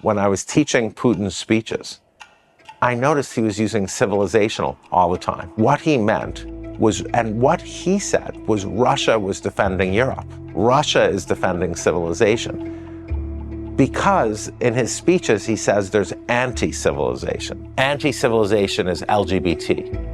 when I was teaching Putin's speeches, I noticed he was using civilizational all the time. What he meant was, and what he said was, Russia was defending Europe. Russia is defending civilization. Because in his speeches, he says there's anti-civilization. Anti-civilization is LGBT.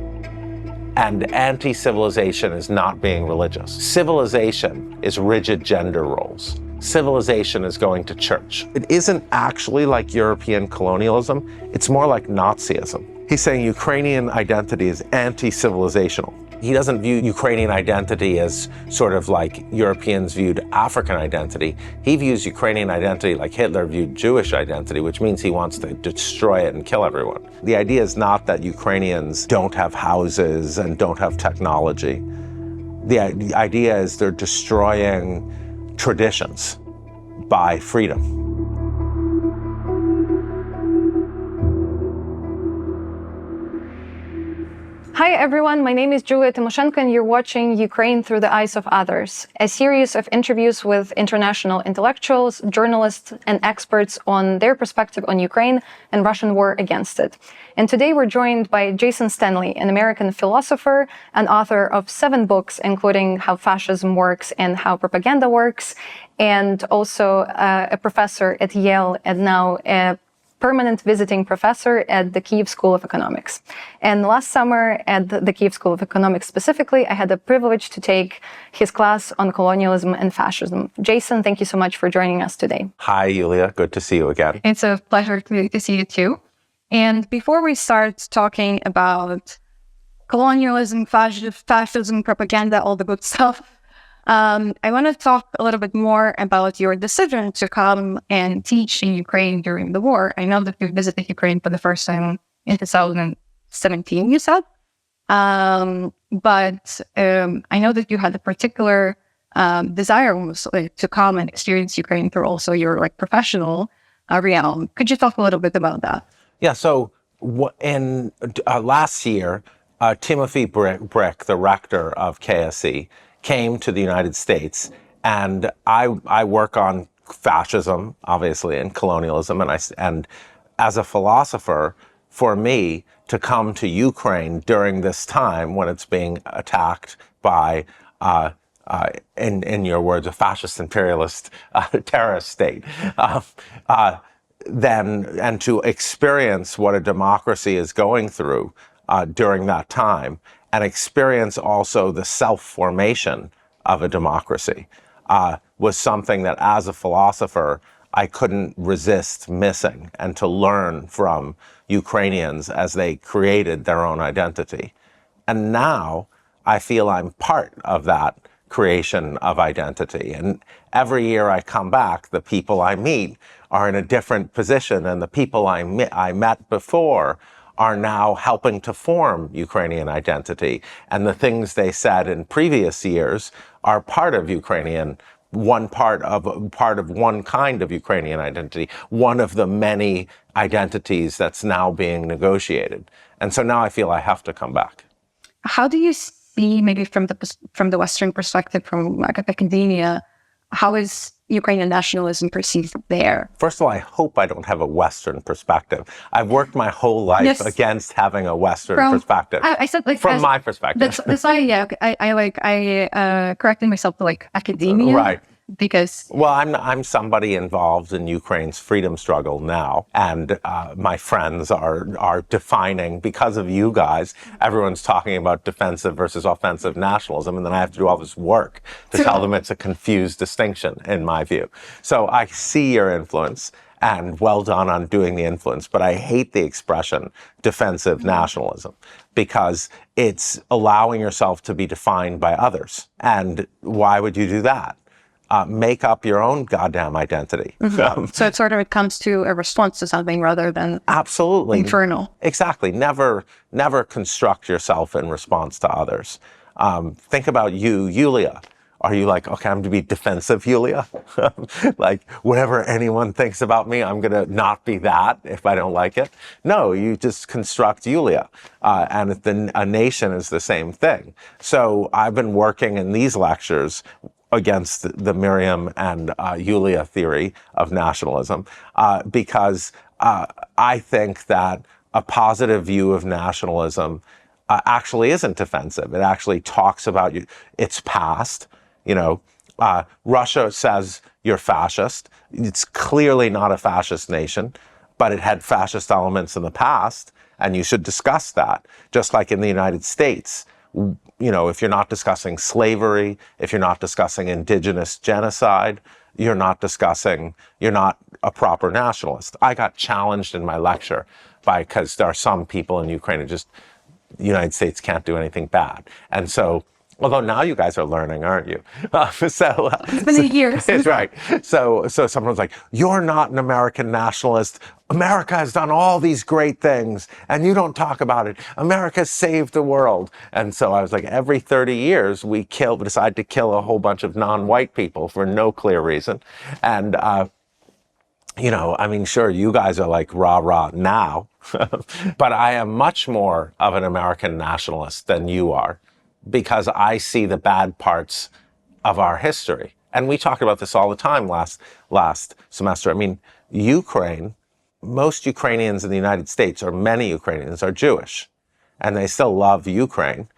And anti-civilization is not being religious. Civilization is rigid gender roles. Civilization is going to church. It isn't actually like European colonialism. It's more like Nazism. He's saying Ukrainian identity is anti-civilizational. He doesn't view Ukrainian identity as sort of like Europeans viewed African identity. He views Ukrainian identity like Hitler viewed Jewish identity, which means he wants to destroy it and kill everyone. The idea is not that Ukrainians don't have houses and don't have technology. The idea is they're destroying traditions by freedom. Hi everyone, my name is Julia Tymoshenko and you're watching Ukraine Through the Eyes of Others, a series of interviews with international intellectuals, journalists, and experts on their perspective on Ukraine and Russian war against it. And today we're joined by Jason Stanley, an American philosopher and author of 7 books, including How Fascism Works and How Propaganda Works, and also a professor at Yale and now a permanent visiting professor at the Kyiv School of Economics. And last summer at the Kyiv School of Economics specifically, I had the privilege to take his class on colonialism and fascism. Jason, thank you so much for joining us today. Hi, Yulia. Good to see you again. It's a pleasure to see you too. And before we start talking about colonialism, fascism, propaganda, all the good stuff, I want to talk a little bit more about your decision to come and teach in Ukraine during the war. I know that you visited Ukraine for the first time in 2017, you said. But I know that you had a particular desire almost to come and experience Ukraine through also your professional realm. Could you talk a little bit about that? Yeah, so in last year, Timothy Brick, the rector of KSE, came to the United States, and I work on fascism, obviously, and colonialism, and as a philosopher, for me to come to Ukraine during this time when it's being attacked by, in your words, a fascist imperialist terrorist state, and to experience what a democracy is going through during that time, and experience also the self-formation of a democracy, was something that as a philosopher, I couldn't resist missing, and to learn from Ukrainians as they created their own identity. And now I feel I'm part of that creation of identity. And every year I come back, the people I meet are in a different position, and the people I met before are now helping to form Ukrainian identity. And the things they said in previous years are part of part of one kind of Ukrainian identity, one of the many identities that's now being negotiated. And so now I feel I have to come back. How do you see, maybe from the Western perspective, from academia, how is Ukrainian nationalism perceived there? First of all, I hope I don't have a Western perspective. I've worked my whole life against having a Western perspective. I said from my perspective. I corrected myself to academia. Right. Because I'm somebody involved in Ukraine's freedom struggle now, and my friends are defining, because of you guys, everyone's talking about defensive versus offensive nationalism, and then I have to do all this work to tell them it's a confused distinction, in my view. So I see your influence, and well done on doing the influence, but I hate the expression defensive nationalism, because it's allowing yourself to be defined by others. And why would you do that? Make up your own goddamn identity. Mm-hmm. So it comes to a response to something rather than absolutely internal. Exactly. Never construct yourself in response to others. Think about you, Yulia. Are you like, okay, I'm to be defensive, Yulia? Like, whatever anyone thinks about me, I'm going to not be that if I don't like it? No, you just construct Yulia. And a nation is the same thing. So I've been working in these lectures against the Miriam and Yulia theory of nationalism, because I think that a positive view of nationalism actually isn't defensive. It actually talks about its past. Russia says you're fascist. It's clearly not a fascist nation, but it had fascist elements in the past, and you should discuss that. Just like in the United States, if you're not discussing slavery, if you're not discussing indigenous genocide, you're not a proper nationalist. I got challenged in my lecture because there are some people in Ukraine who the United States can't do anything bad. And so, although now you guys are learning, aren't you? It's been a year. It's right. So someone's like, you're not an American nationalist. America has done all these great things and you don't talk about it. America saved the world. And so I was like, every 30 years we decide to kill a whole bunch of non-white people for no clear reason. And, sure, you guys are like rah, rah now, but I am much more of an American nationalist than you are, because I see the bad parts of our history. And we talked about this all the time last semester. I mean, most Ukrainians in the United States, or many Ukrainians, are Jewish, and they still love Ukraine.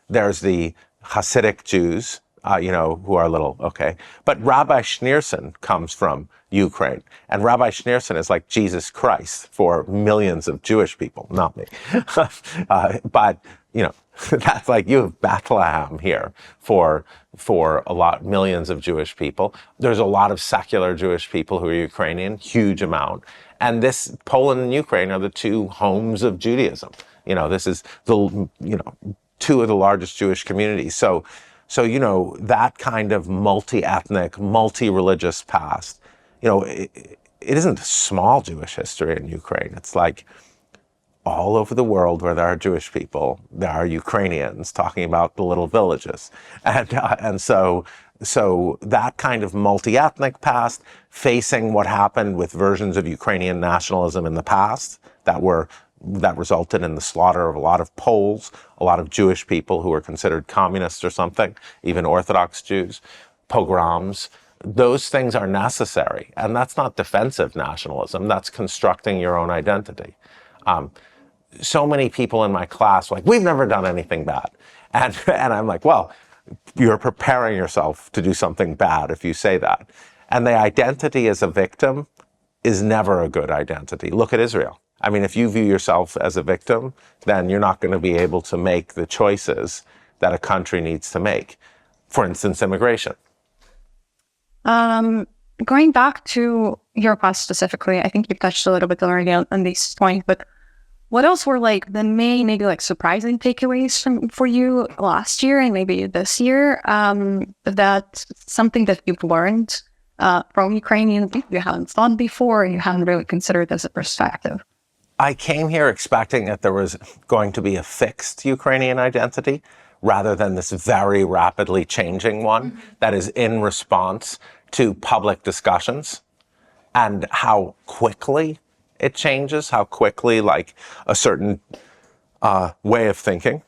There's the Hasidic Jews, who are a little, okay. But Rabbi Schneerson comes from Ukraine, and Rabbi Schneerson is like Jesus Christ for millions of Jewish people, not me. But, that's like you have Bethlehem here for millions of Jewish people. There's a lot of secular Jewish people who are Ukrainian, huge amount. And Poland and Ukraine are the two homes of Judaism. This is two of the largest Jewish communities. So that kind of multi-ethnic, multi-religious past, it isn't a small Jewish history in Ukraine. It's like all over the world where there are Jewish people, there are Ukrainians talking about the little villages. And so that kind of multi-ethnic past, facing what happened with versions of Ukrainian nationalism in the past that resulted in the slaughter of a lot of Poles, a lot of Jewish people who were considered communists or something, even Orthodox Jews, pogroms. Those things are necessary. And that's not defensive nationalism. That's constructing your own identity. So many people in my class were like, we've never done anything bad. And I'm like, well, you're preparing yourself to do something bad if you say that. And the identity as a victim is never a good identity. Look at Israel. I mean, if you view yourself as a victim, then you're not going to be able to make the choices that a country needs to make. For instance, immigration. Going back to your class specifically, I think you touched a little bit already on this point, but what else were the main, maybe surprising takeaways for you last year and maybe this year, that something that you've learned from Ukrainian you haven't thought before, you haven't really considered as a perspective? I came here expecting that there was going to be a fixed Ukrainian identity rather than this very rapidly changing one that is in response to public discussions and how quickly it changes, how quickly a certain way of thinking,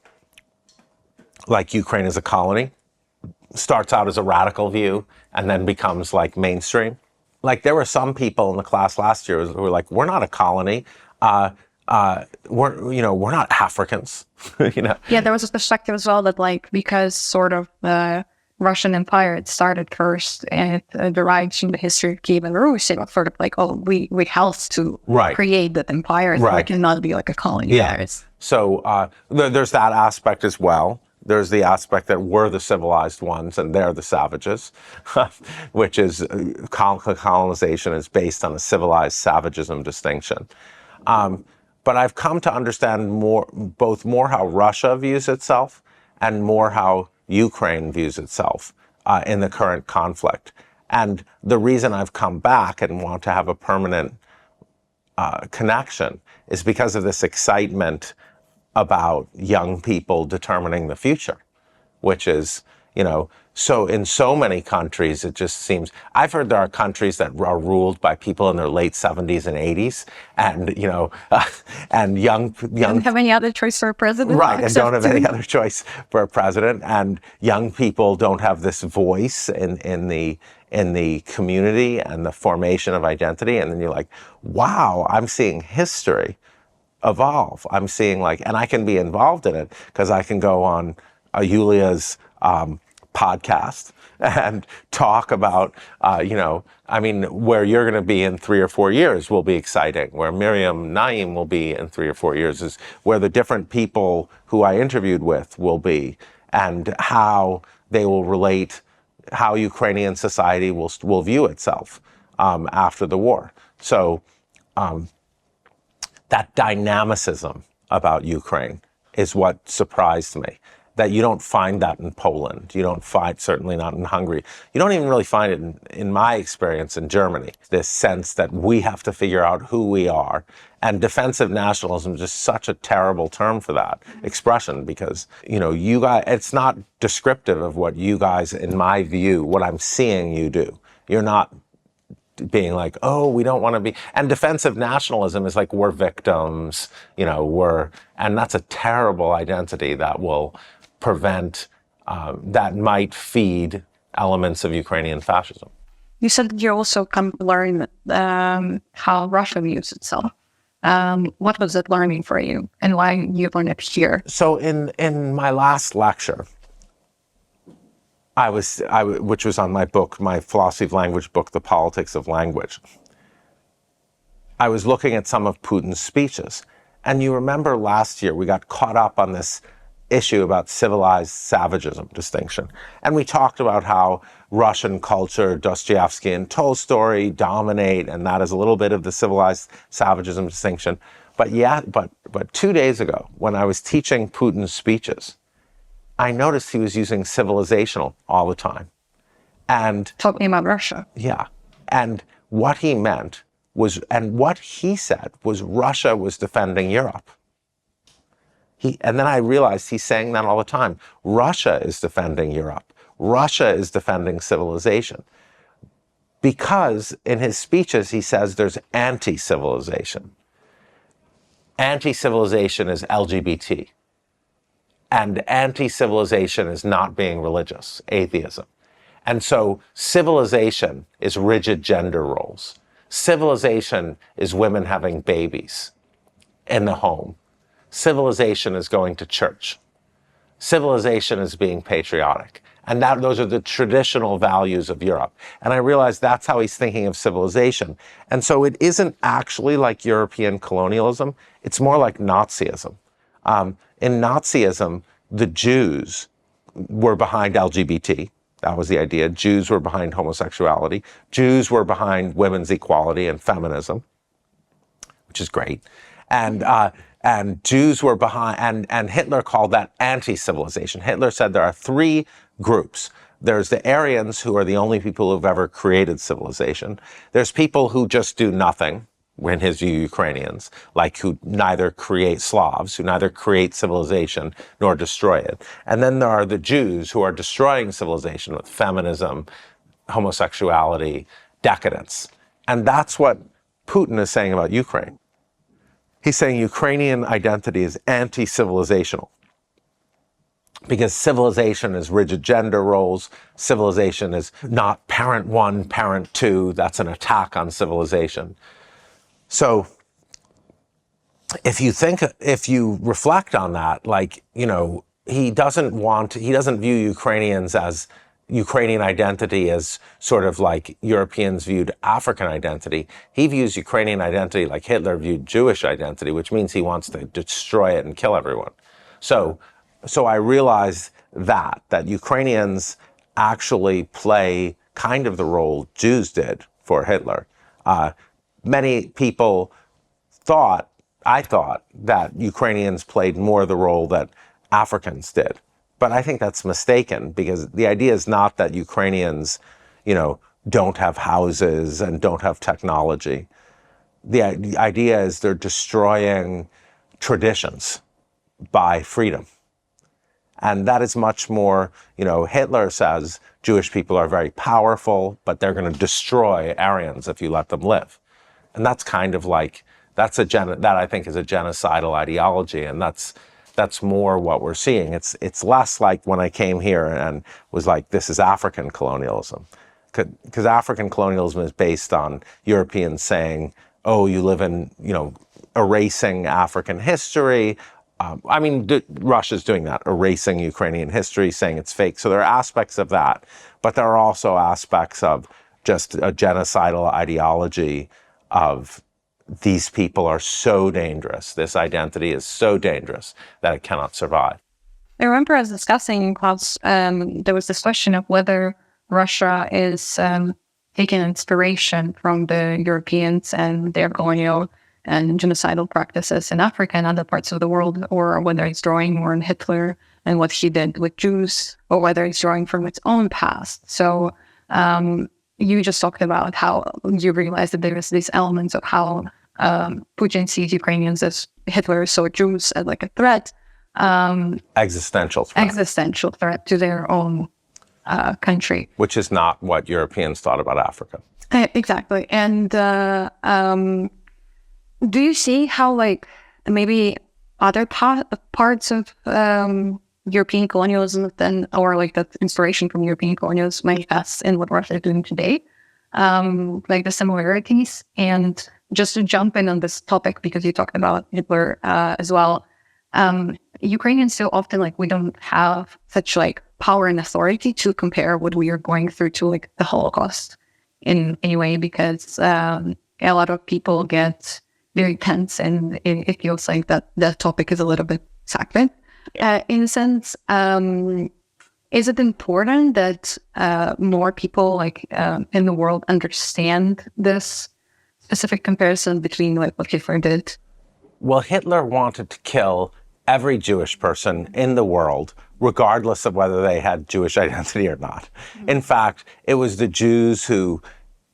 like Ukraine as a colony, starts out as a radical view and then becomes mainstream. There were some people in the class last year who were like, we're not a colony. We're not Africans. Yeah, there was a perspective as well that because sort of the Russian Empire, it started first and it derives from the history of Kyiv and Rus. It was sort of we helped to create that empire. So it cannot be a colony. Yeah. So there's that aspect as well. There's the aspect that we're the civilized ones and they're the savages, which is colonization is based on a civilized savagism distinction. But I've come to understand both more how Russia views itself and more how Ukraine views itself in the current conflict. And the reason I've come back and want to have a permanent connection is because of this excitement about young people determining the future, which is, So in so many countries, it just seems, I've heard there are countries that are ruled by people in their late 70s and 80s, and, and young. Don't have any other choice for a president. Right, and don't have any other choice for a president, and young people don't have this voice in the community and the formation of identity, and then you're like, wow, I'm seeing history evolve. I'm seeing and I can be involved in it because I can go on Yulia's podcast and talk about, where you're going to be in 3 or 4 years will be exciting. Where Miriam Naim will be in 3 or 4 years is where the different people who I interviewed with will be, and how they will relate, how Ukrainian society will view itself after the war. So that dynamicism about Ukraine is what surprised me. That you don't find that in Poland. You don't find, certainly not in Hungary. You don't even really find it in my experience in Germany. This sense that we have to figure out who we are. And defensive nationalism is just such a terrible term for that expression, because, you guys, it's not descriptive of what you guys, in my view, what I'm seeing you do. You're not being like, oh, we don't want to be, and defensive nationalism is like, we're victims, and that's a terrible identity that will prevent, that might feed elements of Ukrainian fascism. You said that you also come to learn how Russia views itself. What was that learning for you, and why you learned it here? So in my last lecture, which was on my book, my philosophy of language book, The Politics of Language, I was looking at some of Putin's speeches. And you remember last year, we got caught up on this issue about civilized savagism distinction. And we talked about how Russian culture, Dostoevsky and Tolstoy dominate, and that is a little bit of the civilized savagism distinction. But 2 days ago, when I was teaching Putin's speeches, I noticed he was using civilizational all the time. And talking about Russia. Yeah. And what he meant was, and what he said was, Russia was defending Europe. And then I realized he's saying that all the time. Russia is defending Europe. Russia is defending civilization. Because in his speeches, he says there's anti-civilization. Anti-civilization is LGBT. And anti-civilization is not being religious, atheism. And so civilization is rigid gender roles. Civilization is women having babies in the home. Civilization is going to church. Civilization is being patriotic. And those are the traditional values of Europe. And I realized that's how he's thinking of civilization. And so it isn't actually like European colonialism. It's more like Nazism. In Nazism, the Jews were behind LGBT. That was the idea. Jews were behind homosexuality. Jews were behind women's equality and feminism, which is great. And Jews were behind, and Hitler called that anti-civilization. Hitler said there are 3 groups. There's the Aryans, who are the only people who've ever created civilization. There's people who just do nothing, in his view, Ukrainians, who neither create Slavs, who neither create civilization nor destroy it. And then there are the Jews who are destroying civilization with feminism, homosexuality, decadence. And that's what Putin is saying about Ukraine. He's saying Ukrainian identity is anti-civilizational. Because civilization is rigid gender roles. Civilization is not parent 1, parent 2. That's an attack on civilization. So if you reflect on that, he doesn't view Ukrainians as Ukrainian identity as sort of like Europeans viewed African identity. He views Ukrainian identity like Hitler viewed Jewish identity, which means he wants to destroy it and kill everyone. So I realized that Ukrainians actually play kind of the role Jews did for Hitler. Many people I thought that Ukrainians played more the role that Africans did. But I think that's mistaken, because the idea is not that Ukrainians, don't have houses and don't have technology. The idea is they're destroying traditions by freedom. And that is much more, Hitler says Jewish people are very powerful, but they're going to destroy Aryans if you let them live. And that's kind of like, that I think is a genocidal ideology, and that's more what we're seeing. It's less like when I came here and was like, this is African colonialism. Because African colonialism is based on Europeans saying, oh, you live in, erasing African history. Russia's doing that, erasing Ukrainian history, saying it's fake. So there are aspects of that, but there are also aspects of just a genocidal ideology of these people are so dangerous. This identity is so dangerous that it cannot survive. I remember us discussing in class, there was this question of whether Russia is taking inspiration from the Europeans and their colonial and genocidal practices in Africa and other parts of the world, or whether it's drawing more on Hitler and what he did with Jews, or whether it's drawing from its own past. So you just talked about how you realized that there is these elements of how Putin sees Ukrainians as Hitler saw Jews as like a threat. Existential threat to their own country. Which is not what Europeans thought about Africa. Exactly. And do you see how like maybe other parts of European colonialism then, or like that inspiration from European colonialism manifests in what Russia is doing today? Like the similarities? And just to jump in on this topic, because you talked about Hitler as well, Ukrainians still often like we don't have such like power and authority to compare what we are going through to like the Holocaust in any way, because a lot of people get very tense and it feels like that topic is a little bit sacred. In a sense, is it important that more people like in the world understand this specific comparison between like what Hitler did? Well, Hitler wanted to kill every Jewish person in the world, regardless of whether they had Jewish identity or not. In fact, it was the Jews who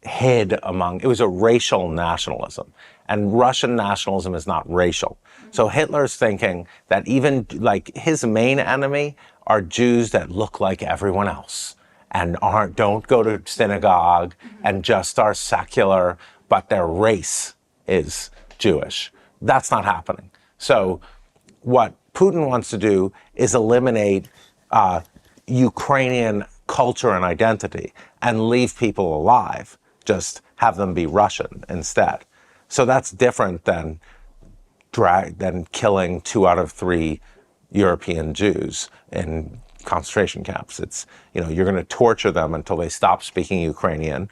hid it was a racial nationalism. And Russian nationalism is not racial. So Hitler's thinking that even like his main enemy are Jews that look like everyone else and don't go to synagogue and just are secular, but their race is Jewish. That's not happening. So what Putin wants to do is eliminate Ukrainian culture and identity and leave people alive, just have them be Russian instead. So that's different than killing 2 out of 3 European Jews in concentration camps. It's, you're going to torture them until they stop speaking Ukrainian.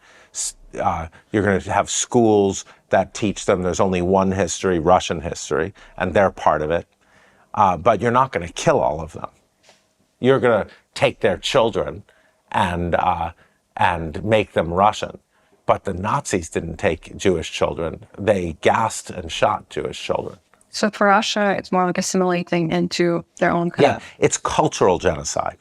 You're going to have schools that teach them there's only one history, Russian history, and they're part of it. But you're not going to kill all of them. You're going to take their children and make them Russian. But the Nazis didn't take Jewish children. They gassed and shot Jewish children. So for Russia, it's more like assimilating into their own country. Yeah, it's cultural genocide.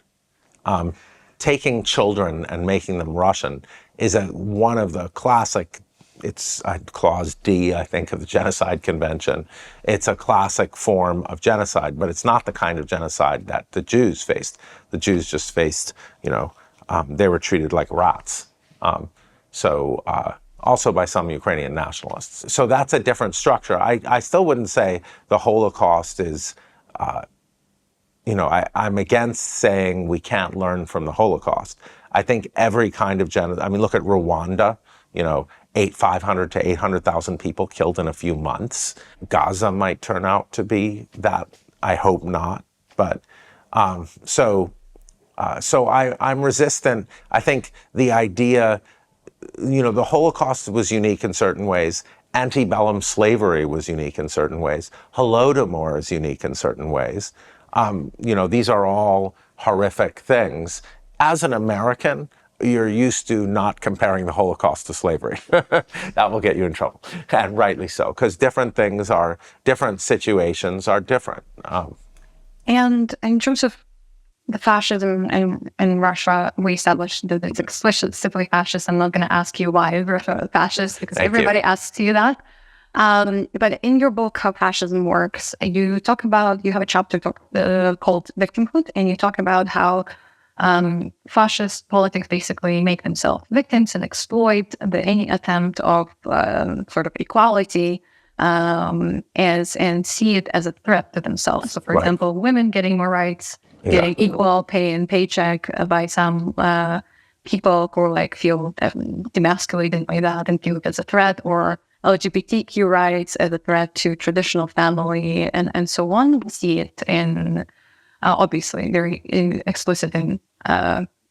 Taking children and making them Russian is one of the classic, it's Clause D, I think, of the Genocide Convention. It's a classic form of genocide, but it's not the kind of genocide that the Jews faced. The Jews just faced, they were treated like rats. Also by some Ukrainian nationalists. So that's a different structure. I still wouldn't say the Holocaust is, I'm against saying we can't learn from the Holocaust. I think every kind of genocide, look at Rwanda, 500 to 800,000 people killed in a few months. Gaza might turn out to be that. I hope not. But I'm resistant. I think the idea, the Holocaust was unique in certain ways. Antebellum slavery was unique in certain ways. Holodomor is unique in certain ways. These are all horrific things. As an American, you're used to not comparing the Holocaust to slavery. That will get you in trouble, and rightly so, because different situations are different. And in terms of the fascism in Russia, we established that it's explicitly fascist. I'm not going to ask you why Russia is fascist, because everybody asks you that. But in your book, How Fascism Works, you talk about, you have a chapter called Victimhood, and you talk about how fascist politics basically make themselves victims and exploit any attempt of sort of equality and see it as a threat to themselves. So, for example, women getting more rights, getting equal pay and paycheck by some people who like feel demasculated by that and view it as a threat, or LGBTQ rights as a threat to traditional family and so on. We see it in obviously very explicit in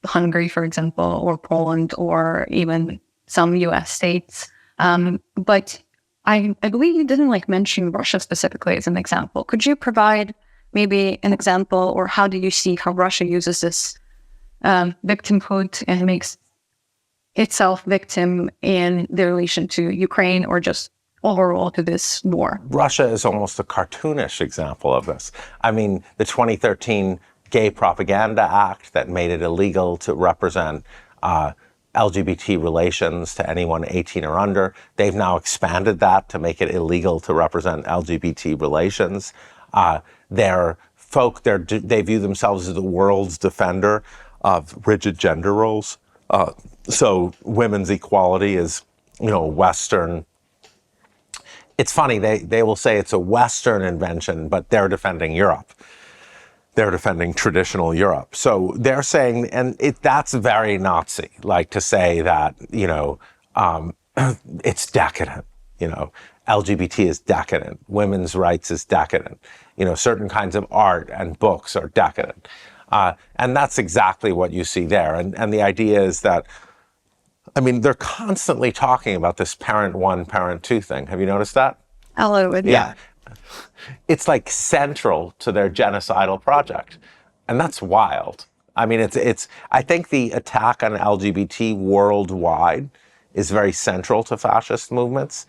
Hungary, for example, or Poland, or even some US states. But I believe you didn't like mention Russia specifically as an example. Could you provide maybe an example, or how do you see how Russia uses this victimhood and makes itself victim in the relation to Ukraine, or just overall to this war? Russia is almost a cartoonish example of this. I mean, the 2013 Gay Propaganda Act that made it illegal to represent LGBT relations to anyone 18 or under. They've now expanded that to make it illegal to represent LGBT relations. They view themselves as the world's defender of rigid gender roles. So women's equality is, Western. It's funny, they will say it's a Western invention, but they're defending Europe. They're defending traditional Europe. So they're saying, and that's very Nazi, like to say that, it's decadent, LGBT is decadent, women's rights is decadent, certain kinds of art and books are decadent. And that's exactly what you see there. And the idea is that, they're constantly talking about this parent one, parent two thing. Have you noticed that? A little bit, yeah. It's like central to their genocidal project. And that's wild. I think the attack on LGBT worldwide is very central to fascist movements,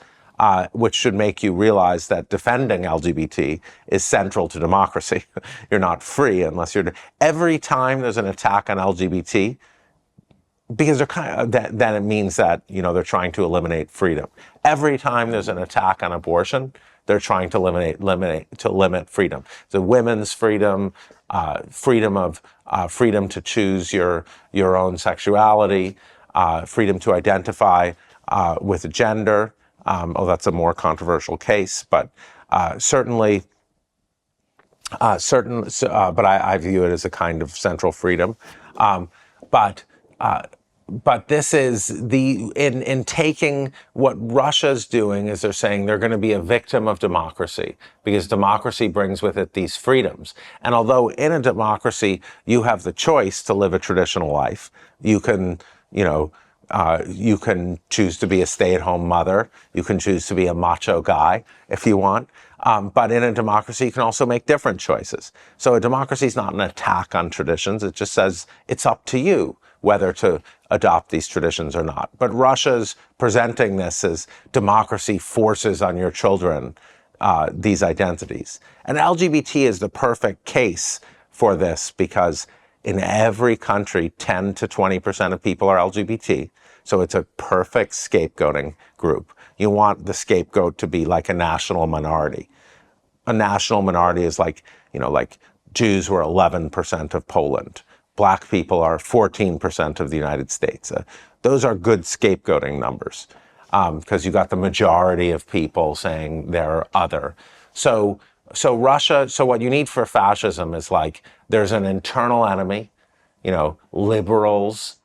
which should make you realize that defending LGBT is central to democracy. You're not free unless you're... Every time there's an attack on LGBT, because they're then it means that, they're trying to eliminate freedom. Every time there's an attack on abortion, they're trying to limit freedom. So women's freedom, freedom to choose your own sexuality, freedom to identify with a gender. That's a more controversial case, but certainly, but I view it as a kind of central freedom. But this is in taking what Russia's doing is they're saying they're going to be a victim of democracy because democracy brings with it these freedoms. And although in a democracy, you have the choice to live a traditional life, you can choose to be a stay-at-home mother. You can choose to be a macho guy if you want. But in a democracy, you can also make different choices. So a democracy is not an attack on traditions. It just says it's up to you whether to adopt these traditions or not. But Russia's presenting this as democracy forces on your children these identities. And LGBT is the perfect case for this because in every country, 10 to 20% of people are LGBT. So it's a perfect scapegoating group. You want the scapegoat to be like a national minority. A national minority is like Jews were 11% of Poland. Black people are 14% of the United States. Those are good scapegoating numbers because you got the majority of people saying they're other. So Russia, so what you need for fascism is there's an internal enemy, liberals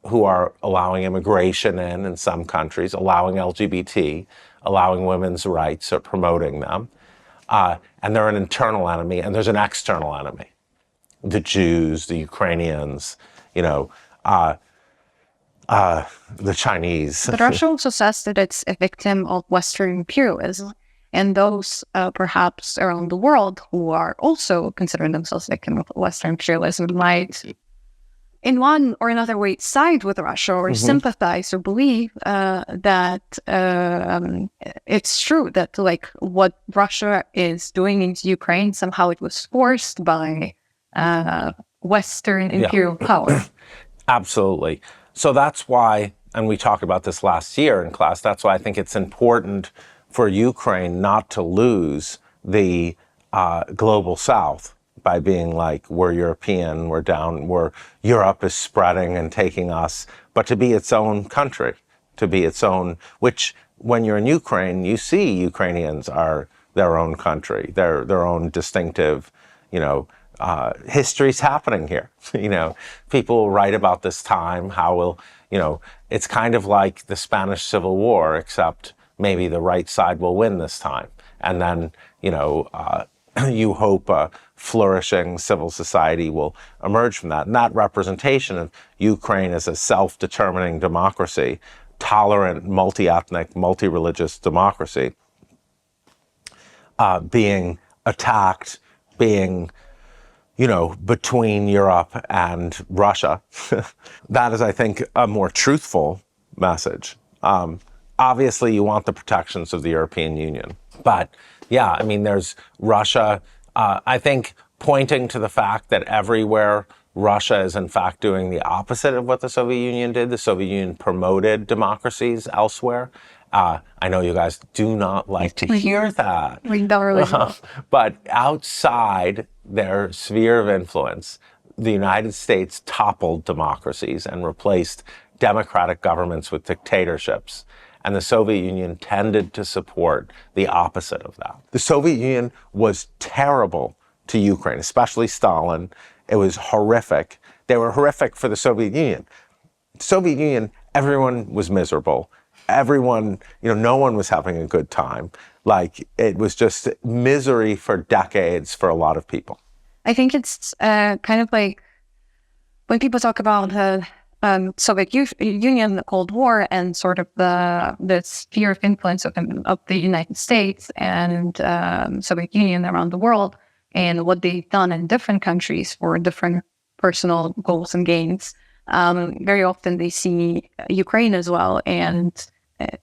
who are allowing immigration in some countries, allowing LGBT, allowing women's rights or promoting them. And they're an internal enemy, and there's an external enemy. The Jews, the Ukrainians, the Chinese. But Russia also says that it's a victim of Western imperialism. And those perhaps around the world who are also considering themselves victim of Western imperialism might, in one or another way, side with Russia or sympathize or believe that it's true that what Russia is doing in Ukraine, somehow it was forced by Western imperial power. Absolutely. So that's why, and we talked about this last year in class, that's why I think it's important for Ukraine not to lose the global South by being like, we're European, we're Europe is spreading and taking us, but to be its own country, to be its own, which when you're in Ukraine, you see Ukrainians are their own country, their own distinctive, history's happening here. People write about this time, it's kind of like the Spanish Civil War, except maybe the right side will win this time. And then, you hope a flourishing civil society will emerge from that. And that representation of Ukraine as a self-determining democracy, tolerant, multi-ethnic, multi-religious democracy, being attacked, being, between Europe and Russia. That is, I think, a more truthful message. Obviously, you want the protections of the European Union. But yeah, there's Russia. I think pointing to the fact that everywhere Russia is in fact doing the opposite of what the Soviet Union did. The Soviet Union promoted democracies elsewhere. I know you guys do not like to hear that. We don't really know. But outside their sphere of influence, the United States toppled democracies and replaced democratic governments with dictatorships. And the Soviet Union tended to support the opposite of that. The Soviet Union was terrible to Ukraine, especially Stalin. It was horrific. They were horrific for the Soviet Union. The Soviet Union, everyone was miserable. Everyone, no one was having a good time. It was just misery for decades for a lot of people. I think it's kind of like when people talk about Soviet Union, the Cold War, and sort of the sphere of influence of the United States and Soviet Union around the world, and what they've done in different countries for different personal goals and gains. Very often they see Ukraine as well, and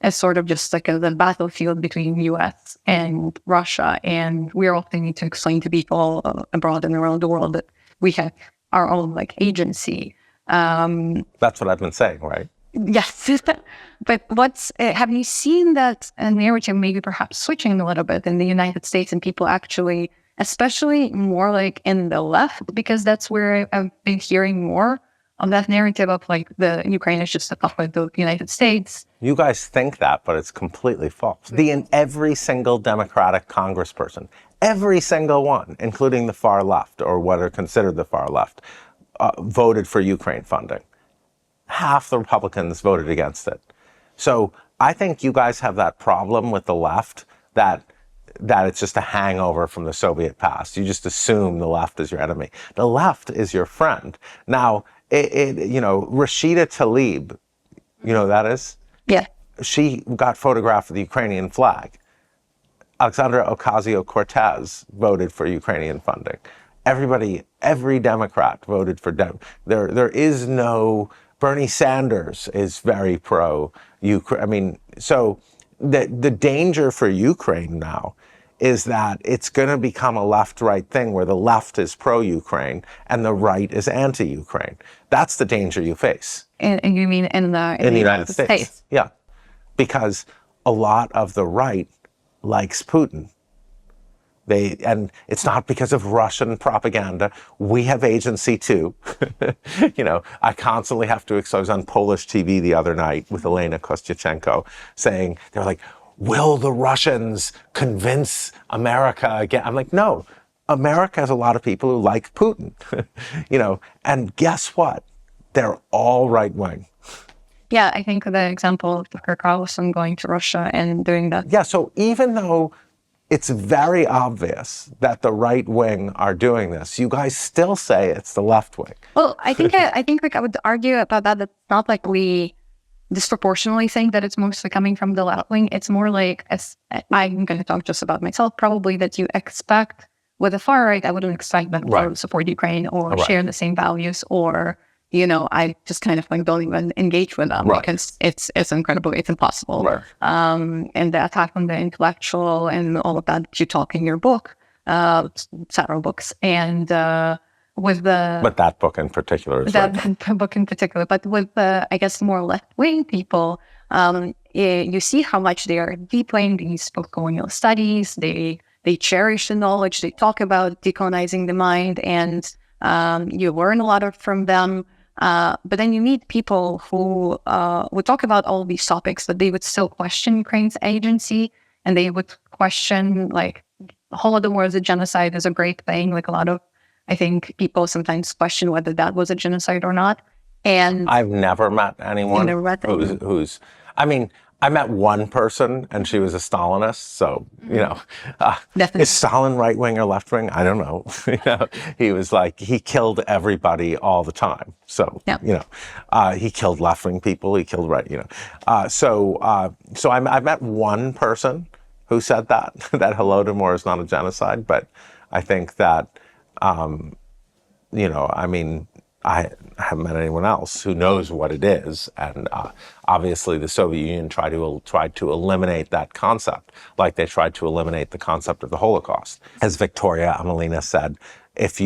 as sort of just like the battlefield between U.S. and Russia. And we often need to explain to people abroad and around the world that we have our own agency. That's what I've been saying, right? Yes. But have you seen that narrative maybe perhaps switching a little bit in the United States, and people actually, especially more in the left, because that's where I've been hearing more of that narrative of the Ukraine is just a puppet of the United States. You guys think that, but it's completely false. Every single Democratic congressperson, every single one, including the far left or what are considered the far left, voted for Ukraine funding. Half the Republicans voted against it. So I think you guys have that problem with the left that it's just a hangover from the Soviet past. You just assume the left is your enemy. The left is your friend. Now, Rashida Tlaib, you know who that is? Yeah. She got photographed with the Ukrainian flag. Alexandra Ocasio-Cortez voted for Ukrainian funding. Every Democrat voted for there is no, Bernie Sanders is very pro-Ukraine. So the danger for Ukraine now is that it's going to become a left-right thing where the left is pro-Ukraine and the right is anti-Ukraine. That's the danger you face. And you mean in the United States? Yeah, because a lot of the right likes Putin. And it's not because of Russian propaganda. We have agency too. I constantly have to, I was on Polish TV the other night with Elena Kostyachenko saying, they're like, will the Russians convince America again? I'm like, no, America has a lot of people who like Putin, and guess what? They're all right wing. Yeah, I think the example of Tucker Carlson going to Russia and doing that. Yeah, so even though it's very obvious that the right wing are doing this, you guys still say it's the left wing. Well, I think I would argue about that. It's not we disproportionately think that it's mostly coming from the left wing. It's more as I'm going to talk just about myself, probably that you expect with the far right, I wouldn't expect them to support Ukraine or share the same values, or I just kind of don't even engage with them because it's impossible. Right. And the attack on the intellectual and all of that you talk in your book, several books, and with the... But that book in particular is book in particular, but with the, I guess, more left-wing people, you see how much they are deeply in these post-colonial studies. They cherish the knowledge. They talk about decolonizing the mind, and you learn a lot from them. But then you meet people who would talk about all these topics, but they would still question Ukraine's agency, and they would question, like, Holodomor as a genocide is a great thing. Like, a lot of, I think, people sometimes question whether that was a genocide or not. And I've never met anyone never met anyone. who's, I mean, I met one person and she was a Stalinist. So, Definitely. is Stalin right wing or left wing? I don't know. He was like, he killed everybody all the time. So, he killed left wing people. He killed so I met one person who said that Holodomor is not a genocide. But I think that, I haven't met anyone else who knows what it is, and obviously the Soviet Union tried to eliminate that concept, like they tried to eliminate the concept of the Holocaust. As Victoria Amelina said, if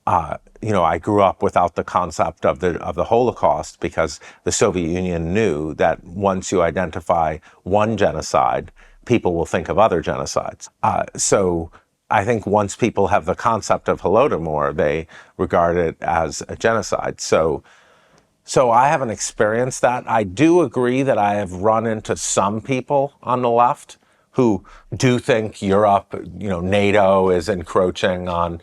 I grew up without the concept of the Holocaust because the Soviet Union knew that once you identify one genocide, people will think of other genocides. So I think once people have the concept of Holodomor, they regard it as a genocide. So I haven't experienced that. I do agree that I have run into some people on the left who do think Europe, NATO is encroaching on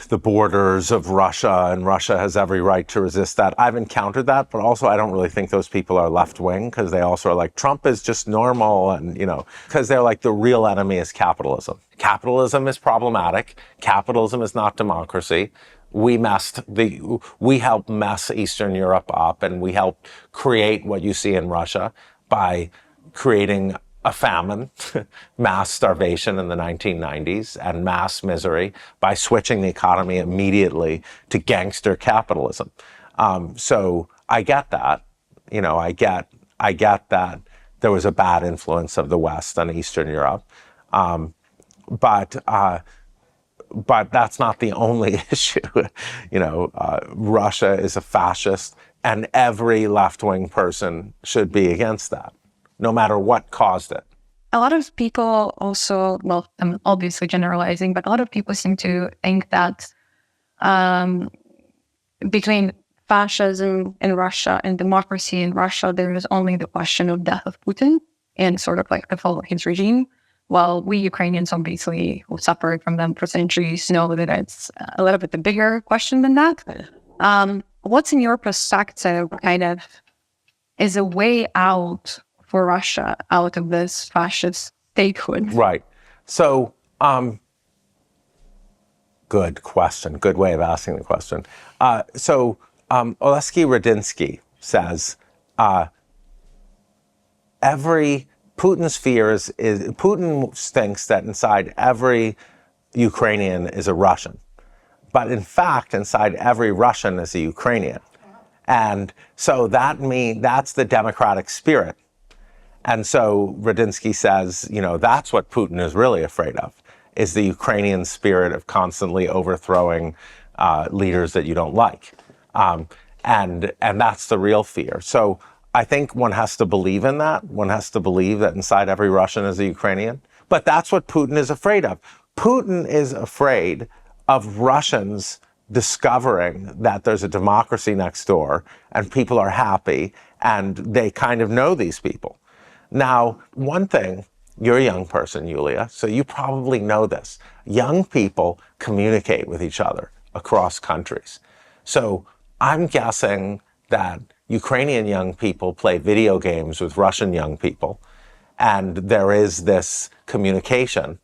the borders of Russia, and Russia has every right to resist that. I've encountered that, but also I don't really think those people are left-wing, because they also are like, Trump is just normal, and, because they're like, the real enemy is capitalism. Capitalism is problematic. Capitalism is not democracy. We helped mess Eastern Europe up, and we helped create what you see in Russia by creating a famine, mass starvation in the 1990s, and mass misery by switching the economy immediately to gangster capitalism. So I get that. I get that there was a bad influence of the West on Eastern Europe. But that's not the only issue. Russia is a fascist, and every left-wing person should be against that, no matter what caused it. A lot of people also, well, I'm obviously generalizing, but a lot of people seem to think that between fascism in Russia and democracy in Russia, there is only the question of death of Putin and sort of like the fall of his regime. While we Ukrainians, obviously, who suffered from them for centuries, know that it's a little bit a bigger question than that. What's in your perspective kind of is a way out for Russia out of this fascist statehood? Right. So, good question. Good way of asking the question. Oleksiy Radinsky says, Putin's fear is Putin thinks that inside every Ukrainian is a Russian. But in fact, inside every Russian is a Ukrainian. And so that's the democratic spirit. And so Radinsky says, that's what Putin is really afraid of, is the Ukrainian spirit of constantly overthrowing leaders that you don't like. And that's the real fear. So I think one has to believe in that. One has to believe that inside every Russian is a Ukrainian. But that's what Putin is afraid of. Putin is afraid of Russians discovering that there's a democracy next door and people are happy and they kind of know these people. Now, one thing, you're a young person, Yulia, so you probably know this. Young people communicate with each other across countries. So I'm guessing that Ukrainian young people play video games with Russian young people, and there is this communication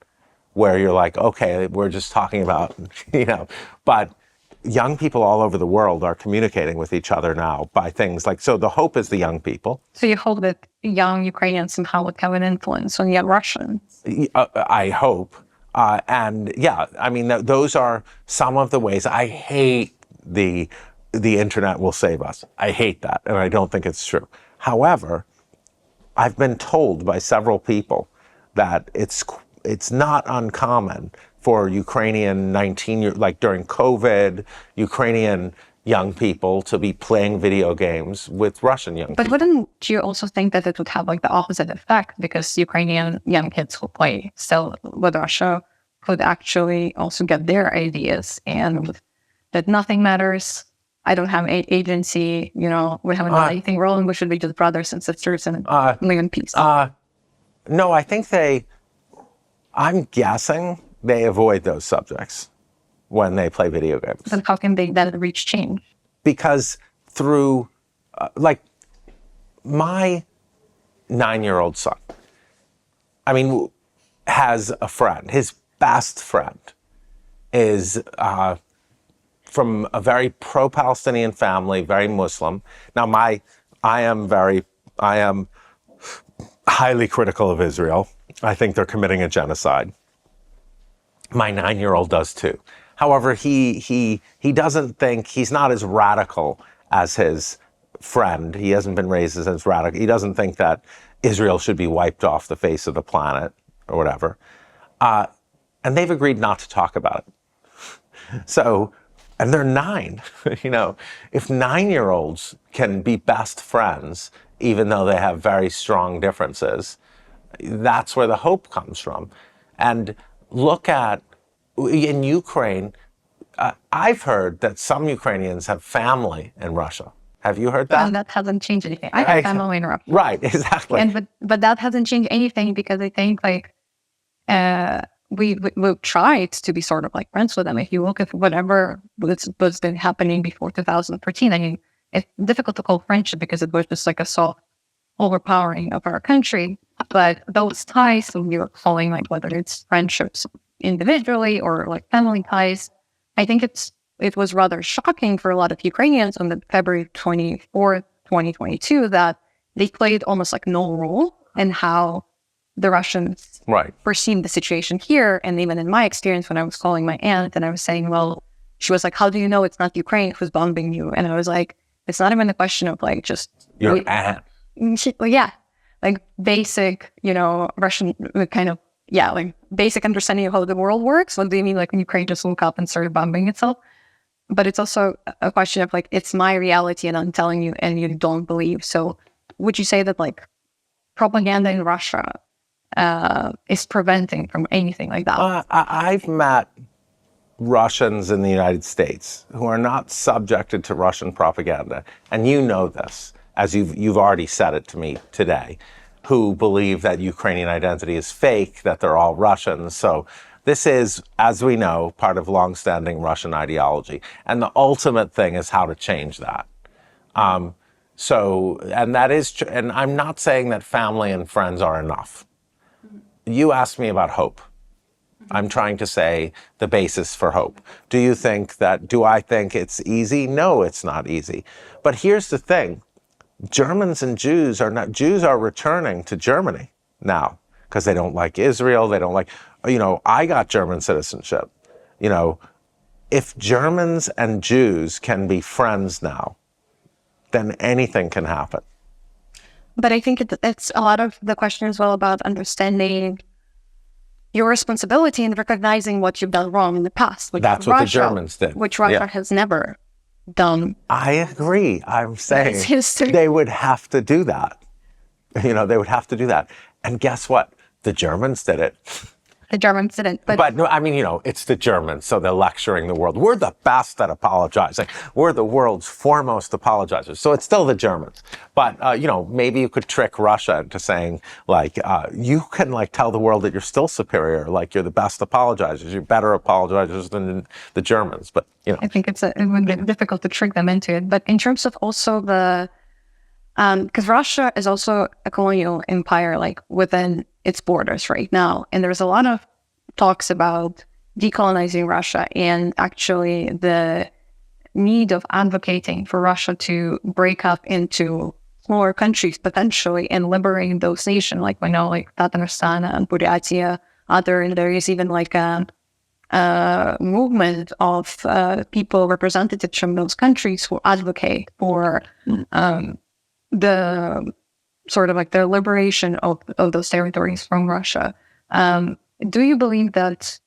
where you're like, okay, we're just talking about, but young people all over the world are communicating with each other now by things like, so the hope is the young people. So you hope that young Ukrainians somehow would have an influence on young Russians? I hope. And yeah, those are some of the ways. I hate the internet will save us. I hate that, and I don't think it's true. However, I've been told by several people that it's not uncommon for Ukrainian 19-year, like during COVID, Ukrainian young people to be playing video games with Russian young people. But wouldn't you also think that it would have like the opposite effect, because Ukrainian young kids who play still with Russia could actually also get their ideas, and that nothing matters. I don't have agency, we haven't done anything wrong. We should be just brothers and sisters and live in peace. No, I think I'm guessing they avoid those subjects when they play video games. Then how can they then reach change? Because through, my 9-year-old son, has a friend. His best friend is from a very pro-Palestinian family, very Muslim. Now, I am highly critical of Israel. I think they're committing a genocide. My 9-year-old does too. However, he doesn't think, he's not as radical as his friend. He hasn't been raised as radical. He doesn't think that Israel should be wiped off the face of the planet or whatever. And they've agreed not to talk about it. So, and they're 9, if 9-year-olds can be best friends, even though they have very strong differences, that's where the hope comes from. And look at, in Ukraine, I've heard that some Ukrainians have family in Russia. Have you heard that? And that hasn't changed anything. I have family in Russia. Right, exactly. But that hasn't changed anything, because I think we've tried to be sort of like friends with them. If you look at whatever was been happening before 2013, it's difficult to call friendship because it was just like a soft overpowering of our country. But those ties, so you're calling whether it's friendships individually or family ties, I think it was rather shocking for a lot of Ukrainians on the February 24th, 2022, that they played almost no role in how the Russians perceived the situation here. And even in my experience, when I was calling my aunt and I was saying, well, she was like, how do you know it's not Ukraine who's bombing you? And I was like, it's not even a question of just... Your aunt. Yeah. Basic, Russian basic understanding of how the world works. What do you mean when Ukraine just woke up and started bombing itself? But it's also a question of it's my reality and I'm telling you and you don't believe. So would you say that propaganda in Russia is preventing from anything like that? I've met Russians in the United States who are not subjected to Russian propaganda, and you know this, as you've already said it to me today, who believe that Ukrainian identity is fake, that they're all Russians. So this is, as we know, part of longstanding Russian ideology. And the ultimate thing is how to change that. And that is, and I'm not saying that family and friends are enough. You asked me about hope. I'm trying to say the basis for hope. Do I think it's easy? No, it's not easy. But here's the thing. Germans and Jews are returning to Germany now because they don't like Israel. They don't like, I got German citizenship. If Germans and Jews can be friends now, then anything can happen. But I think it's a lot of the question as well about understanding your responsibility and recognizing what you've done wrong in the past. That's what the Germans did. Which Russia has never done. I agree. I'm saying they would have to do that. They would have to do that. And guess what? The Germans did it. The Germans didn't. But no, it's the Germans, so they're lecturing the world. We're the best at apologizing. We're the world's foremost apologizers. So it's still the Germans. But, maybe you could trick Russia into saying, you can, tell the world that you're still superior, you're the best apologizers. You're better apologizers than the Germans. But, I think it would be difficult to trick them into it. But in terms of also because Russia is also a colonial empire, within its borders right now. And there's a lot of talks about decolonizing Russia and actually the need of advocating for Russia to break up into smaller countries potentially and liberating those nations. We know Tatarstan and Buryatia, and there is even a movement of people, representatives from those countries who advocate for the sort of the liberation of those territories from Russia. Do you believe that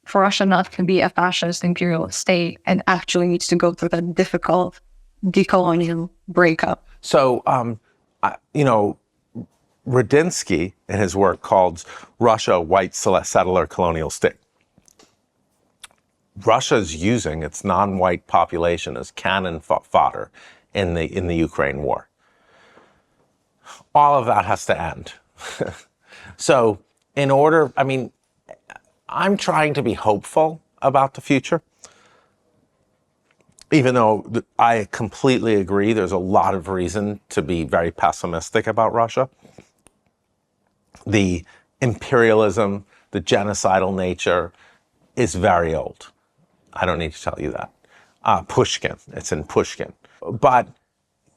for Russia not to be a fascist imperialist state and actually needs to go through that difficult decolonial breakup? So, Rudinsky, in his work, calls Russia a white settler colonial state. Russia's using its non-white population as cannon fodder in the Ukraine war. All of that has to end. So I'm trying to be hopeful about the future, even though I completely agree there's a lot of reason to be very pessimistic about Russia. The imperialism, the genocidal nature is very old. I don't need to tell you that. Pushkin, it's in Pushkin. But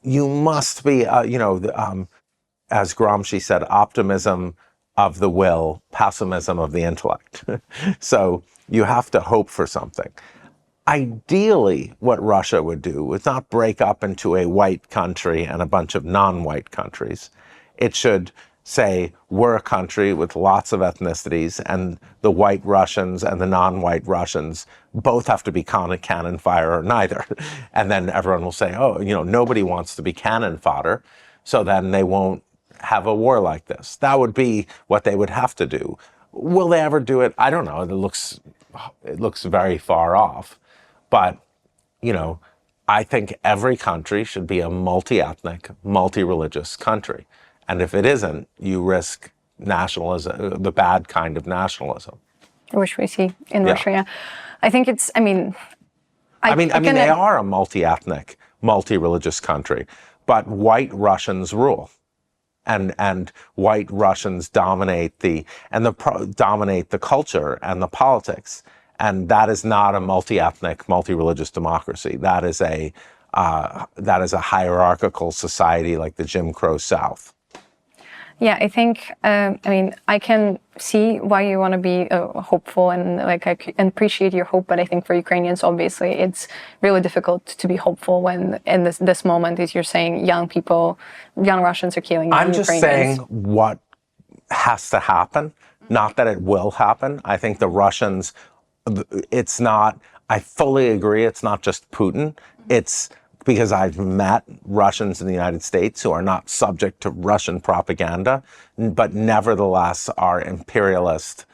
you must be, as Gramsci said, optimism of the will, pessimism of the intellect. So you have to hope for something. Ideally, what Russia would do is not break up into a white country and a bunch of non-white countries. It should say, we're a country with lots of ethnicities, and the white Russians and the non-white Russians both have to be cannon fire or neither. And then everyone will say, nobody wants to be cannon fodder, so then they won't have a war like this. That would be what they would have to do. Will they ever do it? I don't know. It looks very far off. But, I think every country should be a multi-ethnic, multi-religious country. And if it isn't, you risk nationalism, the bad kind of nationalism. Which we see in Russia, yeah. I think it's, they are a multi-ethnic, multi-religious country, but white Russians rule. And white Russians dominate the culture and the politics. And that is not a multi-ethnic, multi-religious democracy. That is a hierarchical society like the Jim Crow South. Yeah, I think, I can see why you want to be hopeful, and I can appreciate your hope, but I think for Ukrainians, obviously, it's really difficult to be hopeful when in this moment, as you're saying, young Russians are killing young Ukrainians. I'm just saying what has to happen, not that it will happen. I think the Russians, I fully agree, it's not just Putin, it's because I've met Russians in the United States who are not subject to Russian propaganda, but nevertheless are imperialist,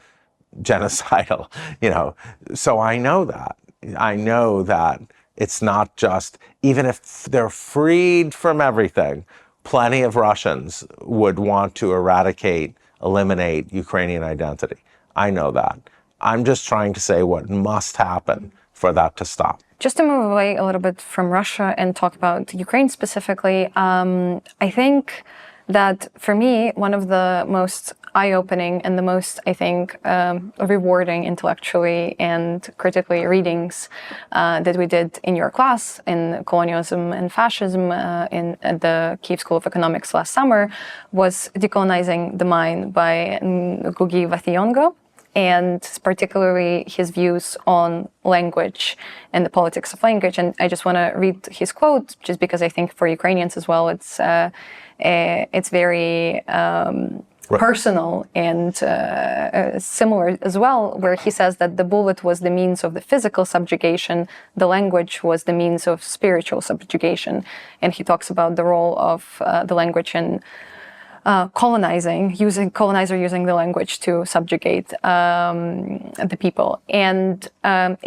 genocidal, So I know that it's not just, even if they're freed from everything, plenty of Russians would want to eliminate Ukrainian identity. I know that. I'm just trying to say what must happen for that to stop. Just to move away a little bit from Russia and talk about Ukraine specifically, I think that for me, one of the most eye-opening and the most, rewarding intellectually and critically readings that we did in your class in Colonialism and Fascism at the Kyiv School of Economics last summer was Decolonizing the Mind by Ngugi wa Thiong'o, and particularly his views on language and the politics of language. And I just want to read his quote, just because I think for Ukrainians as well, it's very personal and similar as well, where he says that the bullet was the means of the physical subjugation, the language was the means of spiritual subjugation. And he talks about the role of the language in colonizer using the language to subjugate the people. And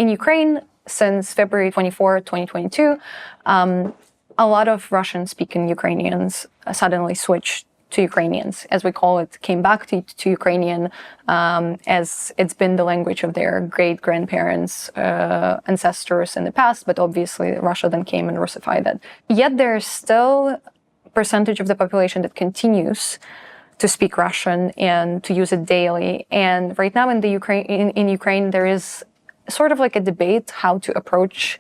in Ukraine, since February 24, 2022, a lot of Russian-speaking Ukrainians suddenly switched to Ukrainians, as we call it, came back to Ukrainian, as it's been the language of their great-grandparents, ancestors in the past, but obviously Russia then came and Russified it. Yet there's still percentage of the population that continues to speak Russian and to use it daily. And right now in Ukraine, there is sort of like a debate how to approach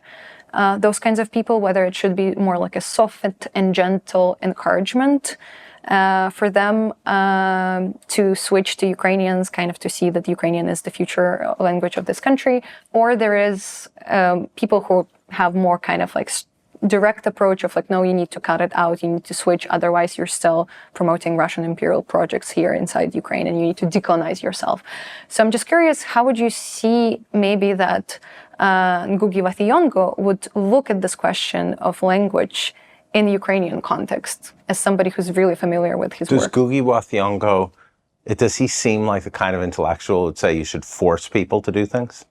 those kinds of people, whether it should be more like a soft and gentle encouragement for them to switch to Ukrainians, kind of to see that Ukrainian is the future language of this country, or there is people who have more kind of like direct approach of like, no, you need to cut it out, you need to switch, otherwise you're still promoting Russian imperial projects here inside Ukraine and you need to decolonize yourself. So I'm just curious, how would you see maybe that Ngugi wa Thiong'o would look at this question of language in the Ukrainian context as somebody who's really familiar with his work? Does Ngugi wa Thiong'o, does he seem like the kind of intellectual who would say you should force people to do things?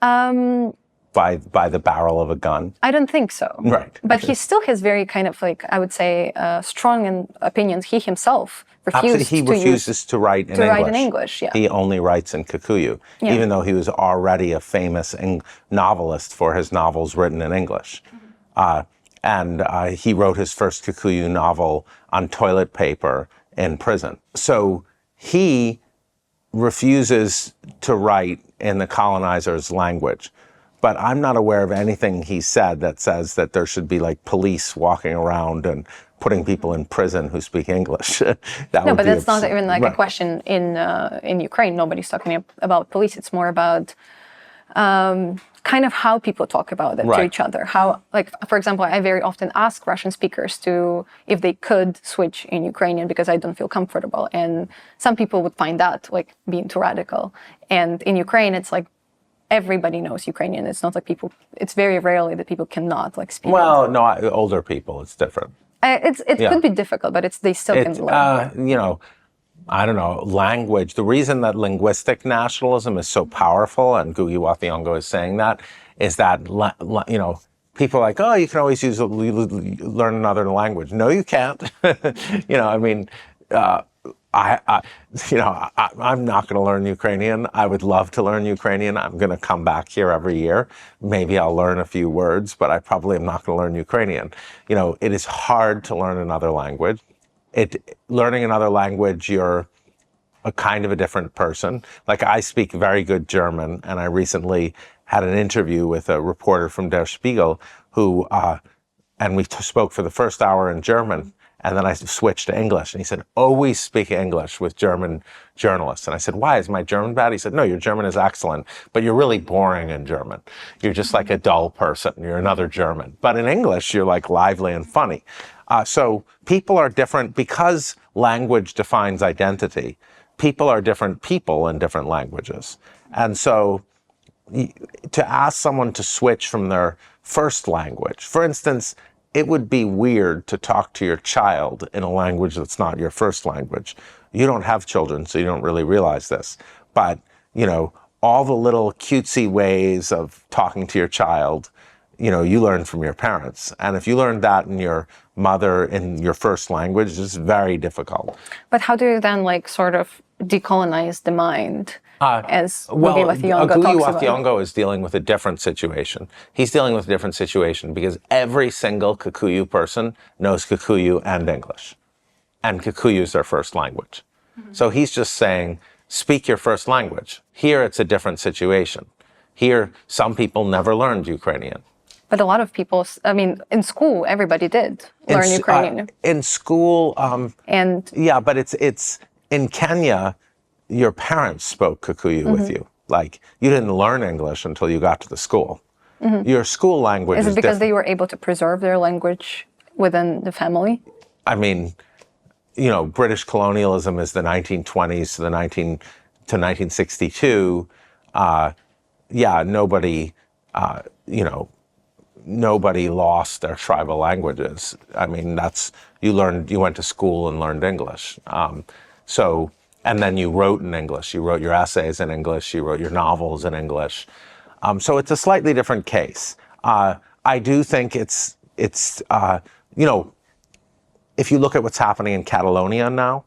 By the barrel of a gun? I don't think so. Right. But he still has very kind of like, I would say, strong opinions. He himself refuses to write in English. Yeah. He only writes in Kikuyu, even though he was already a famous novelist for his novels written in English. And he wrote his first Kikuyu novel on toilet paper in prison. So he refuses to write in the colonizer's language. But I'm not aware of anything he said that says that there should be like police walking around and putting people in prison who speak English. No, but that's not even like a question in Ukraine. Nobody's talking about police. It's more about kind of how people talk about it to each other. How, like, for example, I very often ask Russian speakers if they could switch in Ukrainian because I don't feel comfortable. And some people would find that like being too radical. And in Ukraine, it's like, everybody knows Ukrainian. It's not like it's very rarely that people cannot like speak. Well, no, older people, it's different. It could be difficult, but they still can learn. You know, I don't know, language. The reason that linguistic nationalism is so powerful, and Ngugi wa Thiong'o is saying that, is that, you know, people are like, oh, you can always learn another language. No, you can't. You know, I mean, I'm not going to learn Ukrainian. I would love to learn Ukrainian. I'm going to come back here every year. Maybe I'll learn a few words, but I probably am not going to learn Ukrainian. You know, it is hard to learn another language. Learning another language, you're a kind of a different person. Like, I speak very good German, and I recently had an interview with a reporter from Der Spiegel who, and we spoke for the first hour in German. And then I switched to English. And he said, always speak English with German journalists. And I said, why? Is my German bad? He said, no, your German is excellent, but you're really boring in German. You're just like a dull person. You're another German. But in English, you're like lively and funny. So people are different because language defines identity. People are different people in different languages. And so to ask someone to switch from their first language, for instance, it would be weird to talk to your child in a language that's not your first language. You don't have children, so you don't really realize this. But, you know, all the little cutesy ways of talking to your child, you know, you learn from your parents. And if you learn that in your first language, it's very difficult. But how do you then, like, sort of decolonize the mind? Ngugi wa Thiong'o is dealing with a different situation. He's dealing with a different situation because every single Kikuyu person knows Kikuyu and English. And Kikuyu is their first language. Mm-hmm. So he's just saying, speak your first language. Here, it's a different situation. Here, some people never learned Ukrainian. But a lot of people, I mean, in school, everybody did learn Ukrainian. In school, yeah, but it's in Kenya, your parents spoke Kikuyu with you. Like, you didn't learn English until you got to the school. Your school language is it because they were able to preserve their language within the family? I mean, you know, British colonialism is the 1920s to 1962. Yeah, nobody, you know, nobody lost their tribal languages. I mean, you went to school and learned English. And then you wrote in English. You wrote your essays in English. You wrote your novels in English. So it's a slightly different case. I do think it's you know, if you look at what's happening in Catalonia now,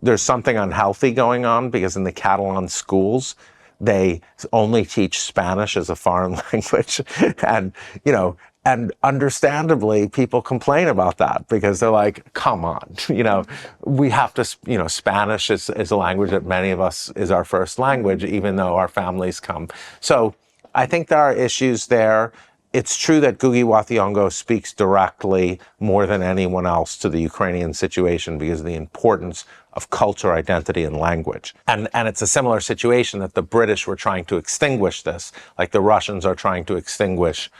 there's something unhealthy going on because in the Catalan schools, they only teach Spanish as a foreign language. And, you know, and understandably, people complain about that because they're like, come on, you know, we have to, you know, Spanish is a language that many of us is our first language, even though our families come. So I think there are issues there. It's true that Ngugi wa Thiong'o speaks directly more than anyone else to the Ukrainian situation because of the importance of culture, identity, and language. And it's a similar situation that the British were trying to extinguish this, like the Russians are trying to extinguish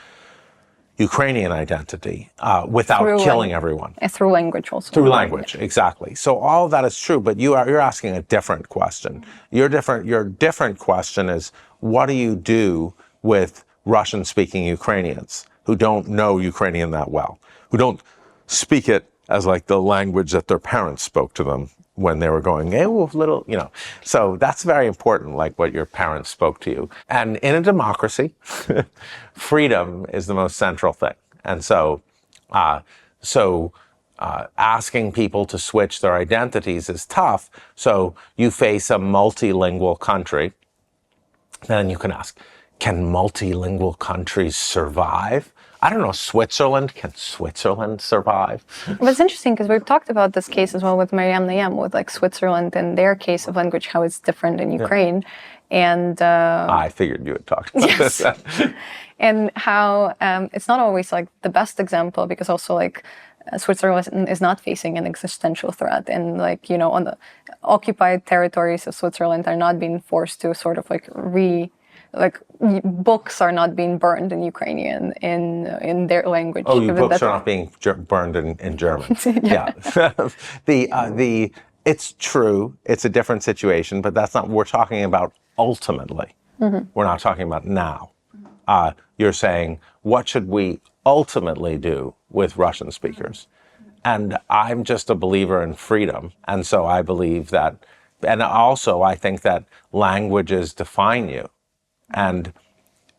Ukrainian identity without killing everyone. Through language also. Through language, exactly. So all of that is true, but you're asking a different question. Your different question is, what do you do with Russian-speaking Ukrainians who don't know Ukrainian that well, who don't speak it as like the language that their parents spoke to them when they were going, hey, little, you know. So that's very important, like what your parents spoke to you. And in a democracy, freedom is the most central thing. And so, asking people to switch their identities is tough. So you face a multilingual country, then you can ask, can multilingual countries survive? I don't know, Switzerland, can Switzerland survive? But it's interesting because we've talked about this case as well with Mariam Nayem, with like Switzerland and their case of language, how it's different in Ukraine. And I figured you had talked about this. And how it's not always like the best example, because also like Switzerland is not facing an existential threat, and like, you know, on the occupied territories of Switzerland are not being forced to sort of like books are not being burned in Ukrainian in their language. Oh, books are not being burned in German. Yeah. It's true. It's a different situation, but that's not what we're talking about ultimately. Mm-hmm. We're not talking about now. You're saying, what should we ultimately do with Russian speakers? And I'm just a believer in freedom. And so I believe that, and also I think that languages define you. And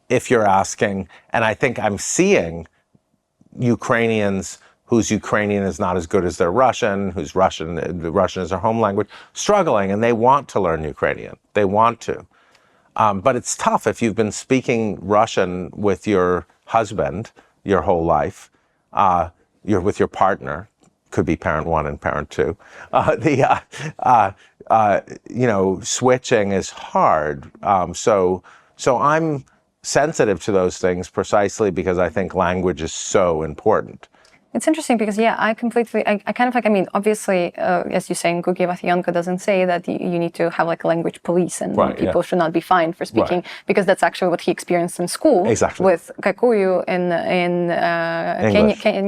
if you're asking, and I think I'm seeing Ukrainians whose Ukrainian is not as good as their Russian, the Russian is their home language, struggling, and they want to learn Ukrainian. They want to. But it's tough if you've been speaking Russian with your husband your whole life, you're with your partner, could be parent one and parent two. Switching is hard. So I'm sensitive to those things precisely because I think language is so important. It's interesting because, I kind of like, I mean, obviously, as you say, Ngugi wa Thiong'o doesn't say that you need to have like a language police and people should not be fined for speaking, because that's actually what he experienced in school with Kikuyu in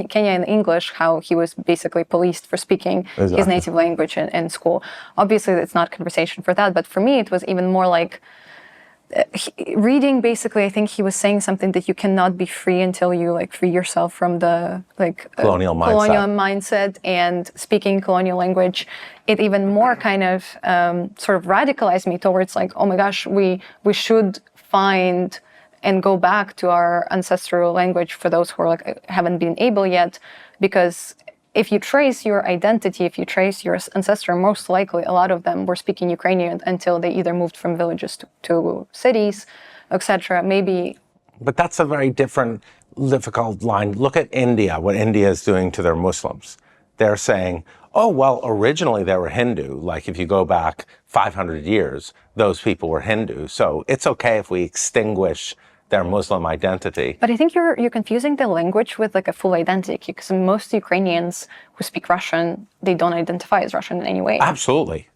Kenya in English, how he was basically policed for speaking his native language in school. Obviously, it's not conversation for that, but for me, it was even more like, reading, basically, I think he was saying something that you cannot be free until you like free yourself from the like colonial mindset and speaking colonial language. It even more kind of sort of radicalized me towards like, oh my gosh, we should find and go back to our ancestral language for those who are like haven't been able yet, because if you trace your identity, if you trace your ancestor, most likely a lot of them were speaking Ukrainian until they either moved from villages to cities, etc. Maybe. But that's a very difficult line. Look at India, what India is doing to their Muslims. They're saying, oh, well, originally they were Hindu. Like if you go back 500 years, those people were Hindu. So it's okay if we extinguish their Muslim identity. But I think you're confusing the language with like a full identity, because most Ukrainians who speak Russian, they don't identify as Russian in any way. Absolutely.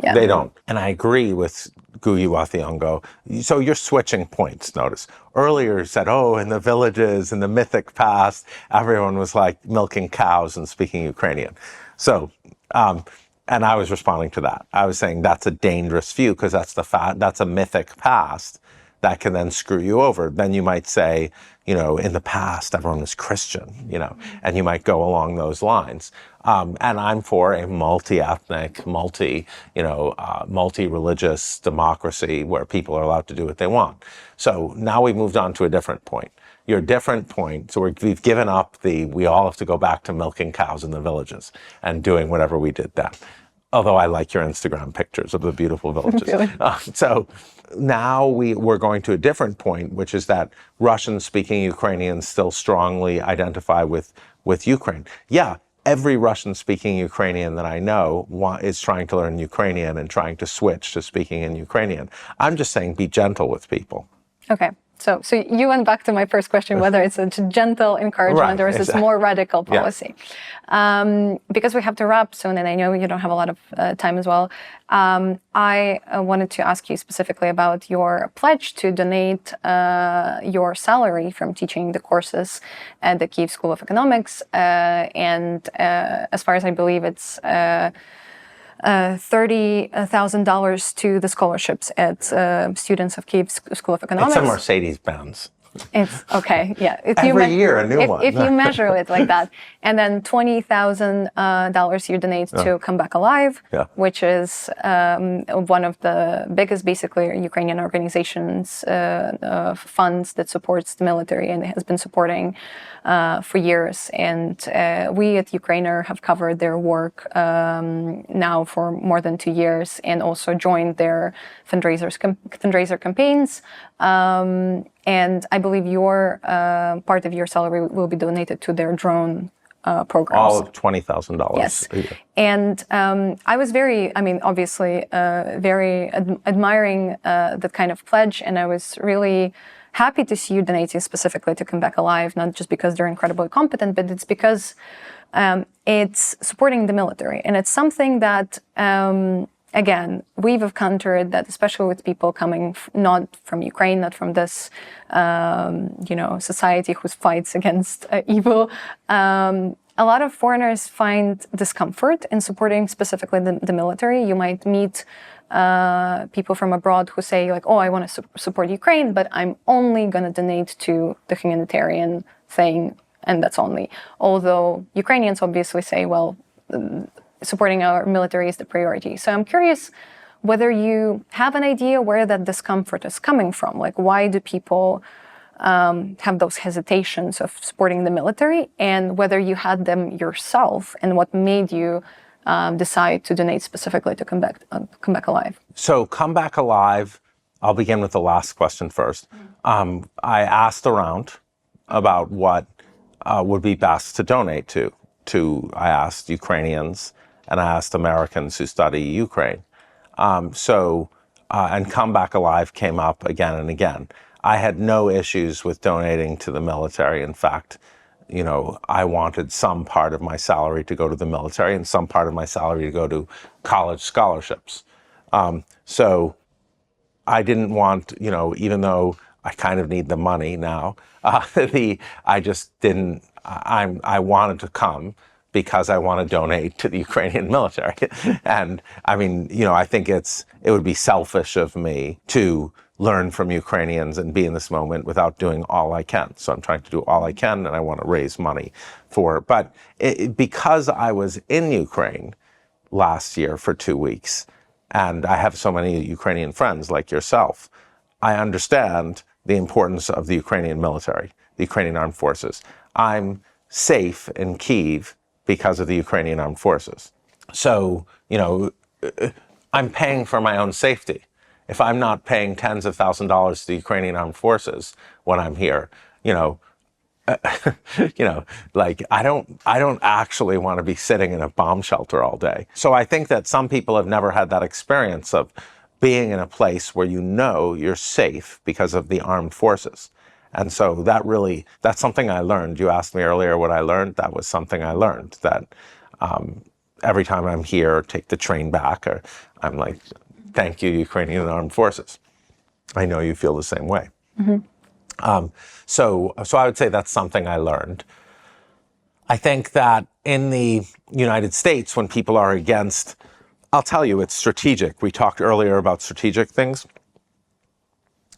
Yeah. They don't. And I agree with Ngugi wa Thiong'o. So you're switching points, notice. Earlier you said, oh, in the villages, in the mythic past, everyone was like milking cows and speaking Ukrainian. So, and I was responding to that. I was saying that's a dangerous view because that's a mythic past that can then screw you over. Then you might say, in the past, everyone was Christian, and you might go along those lines. And I'm for a multi-ethnic, multi-religious democracy where people are allowed to do what they want. So now we've moved on to a different point. Your different point, so we've given up we all have to go back to milking cows in the villages and doing whatever we did then. Although I like your Instagram pictures of the beautiful villages. Really? So now we're going to a different point, which is that Russian-speaking Ukrainians still strongly identify with Ukraine. Yeah, every Russian-speaking Ukrainian that I know is trying to learn Ukrainian and trying to switch to speaking in Ukrainian. I'm just saying be gentle with people. Okay. So you went back to my first question, whether it's a gentle encouragement or is this more radical policy? Because we have to wrap soon, and I know you don't have a lot of time as well. I wanted to ask you specifically about your pledge to donate your salary from teaching the courses at the Kyiv School of Economics, and as far as I believe, it's $30,000 to the scholarships at students of Kyiv School of Economics. It's a Mercedes-Benz. It's okay, yeah. Every year a new one. If you measure it like that. And then $20,000 you donate to Come Back Alive, which is one of the biggest, basically, Ukrainian organizations, funds that supports the military and has been supporting for years. And we at Ukrainian have covered their work now for more than 2 years, and also joined their fundraiser campaigns. And I believe your part of your salary will be donated to their drone programs. All of $20,000. Yes. And I was obviously very admiring that kind of pledge. And I was really happy to see you donating specifically to Come Back Alive, not just because they're incredibly competent, but it's because it's supporting the military. And it's something that again, we've encountered that, especially with people coming not from Ukraine, not from this, society who fights against evil. A lot of foreigners find discomfort in supporting specifically the military. You might meet people from abroad who say, like, oh, I want to support Ukraine, but I'm only going to donate to the humanitarian thing, and that's only. Although Ukrainians obviously say, well, supporting our military is the priority. So I'm curious whether you have an idea where that discomfort is coming from. Like, why do people have those hesitations of supporting the military, and whether you had them yourself, and what made you decide to donate specifically to Come Back Alive? So Come Back Alive, I'll begin with the last question first. I asked around about what would be best to donate to. I asked Ukrainians, and I asked Americans who study Ukraine. And Come Back Alive came up again and again. I had no issues with donating to the military. In fact, I wanted some part of my salary to go to the military and some part of my salary to go to college scholarships. So I didn't want, even though I kind of need the money now, I wanted to come because I want to donate to the Ukrainian military. And I think it would be selfish of me to learn from Ukrainians and be in this moment without doing all I can. So I'm trying to do all I can, and I want to raise money for it. But because I was in Ukraine last year for 2 weeks, and I have so many Ukrainian friends like yourself, I understand the importance of the Ukrainian military, the Ukrainian armed forces. I'm safe in Kyiv because of the Ukrainian armed forces. So, I'm paying for my own safety. If I'm not paying tens of thousands of dollars to the Ukrainian armed forces when I'm here, I don't actually want to be sitting in a bomb shelter all day. So I think that some people have never had that experience of being in a place where you're safe because of the armed forces. And so that's something I learned. You asked me earlier what I learned. That was something I learned, that every time I'm here, take the train back, or I'm like, thank you, Ukrainian armed forces. I know you feel the same way. Mm-hmm. So I would say that's something I learned. I think that in the United States, when people are against, I'll tell you, it's strategic. We talked earlier about strategic things.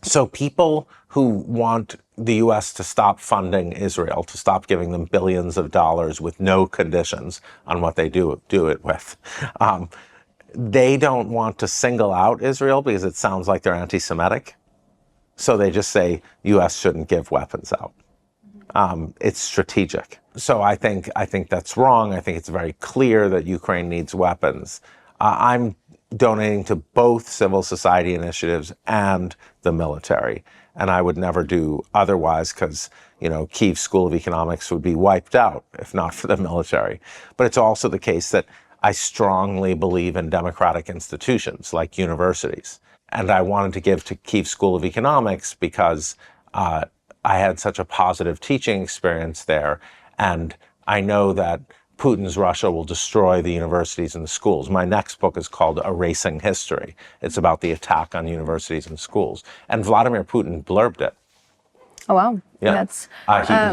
So people who want the U.S. to stop funding Israel, to stop giving them billions of dollars with no conditions on what they do it with, they don't want to single out Israel because it sounds like they're anti-Semitic. So they just say U.S. shouldn't give weapons out. It's strategic. So I think that's wrong. I think it's very clear that Ukraine needs weapons. I'm donating to both civil society initiatives and the military. And I would never do otherwise because, Kyiv School of Economics would be wiped out if not for the military. But it's also the case that I strongly believe in democratic institutions like universities. And I wanted to give to Kyiv School of Economics because I had such a positive teaching experience there, and I know that Putin's Russia will destroy the universities and the schools. My next book is called Erasing History. It's about the attack on universities and schools. And Vladimir Putin blurbed it. Oh, wow. Yeah. That's,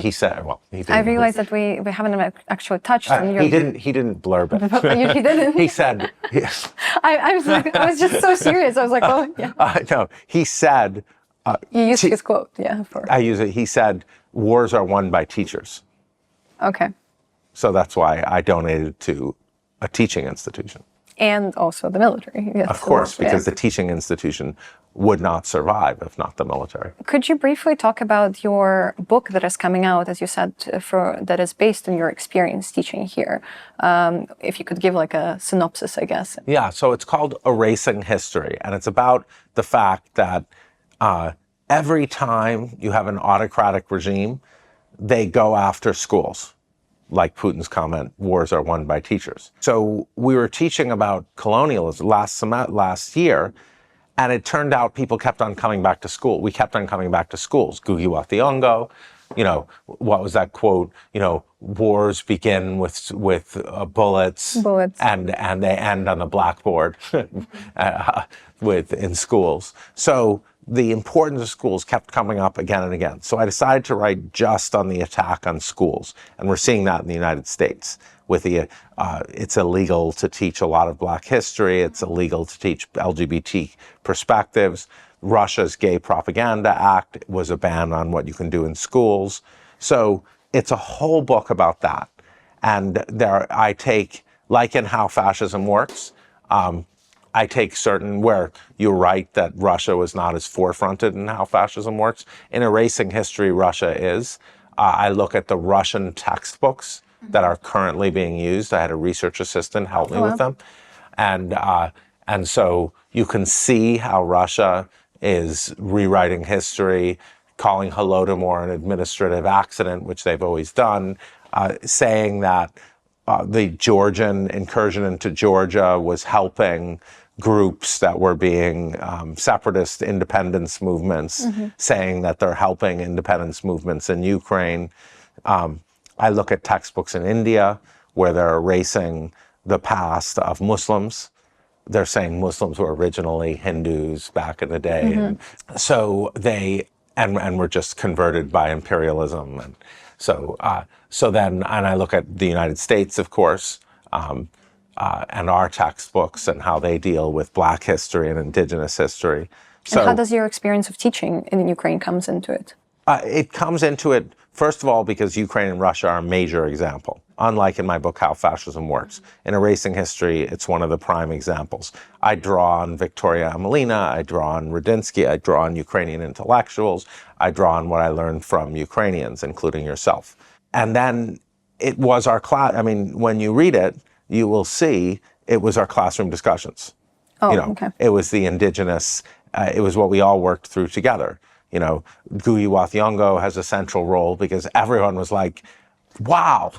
he said, well, he didn't. I realized that we haven't actually touched on your... He didn't blurb it. He didn't? He said... I was just so serious. I was like, oh, yeah. No, he said... You used his quote, yeah. I use it. He said, wars are won by teachers. Okay. So that's why I donated to a teaching institution. And also the military. Yes, of course, because the teaching institution would not survive if not the military. Could you briefly talk about your book that is coming out, as you said, that is based on your experience teaching here? If you could give like a synopsis, I guess. Yeah, so it's called Erasing History, and it's about the fact that every time you have an autocratic regime, they go after schools. Like Putin's comment, wars are won by teachers. So we were teaching about colonialism last year, and it turned out people kept on coming back to school. We kept on coming back to schools. Gugi wa Thiongo, what was that quote? Wars begin with bullets, and they end on the blackboard in schools. So the importance of schools kept coming up again and again. So I decided to write just on the attack on schools. And we're seeing that in the United States. With it's illegal to teach a lot of Black history. It's illegal to teach LGBT perspectives. Russia's Gay Propaganda Act was a ban on what you can do in schools. So it's a whole book about that. And I take, like in How Fascism Works, I take where you're right that Russia was not as forefronted in How Fascism Works. In Erasing History, Russia is. I look at the Russian textbooks that are currently being used. I had a research assistant help me with them. And so you can see how Russia is rewriting history, calling Holodomor an administrative accident, which they've always done, saying that the Georgian incursion into Georgia was helping groups that were being separatist independence movements, saying that they're helping independence movements in Ukraine. I look at textbooks in India where they're erasing the past of Muslims. They're saying Muslims were originally Hindus back in the day. And so and were just converted by imperialism. And and I look at the United States, of course, and our textbooks and how they deal with Black history and Indigenous history. So, and how does your experience of teaching in Ukraine comes into it? It comes into it, first of all, because Ukraine and Russia are a major example, unlike in my book, How Fascism Works. In Erasing History, it's one of the prime examples. I draw on Victoria Amelina, I draw on Rudinsky, I draw on Ukrainian intellectuals, I draw on what I learned from Ukrainians, including yourself. And then it was our class, when you read it, you will see it was our classroom discussions. Okay. It was the indigenous, it was what we all worked through together. Gugi wa Thiongo has a central role because everyone was like, wow.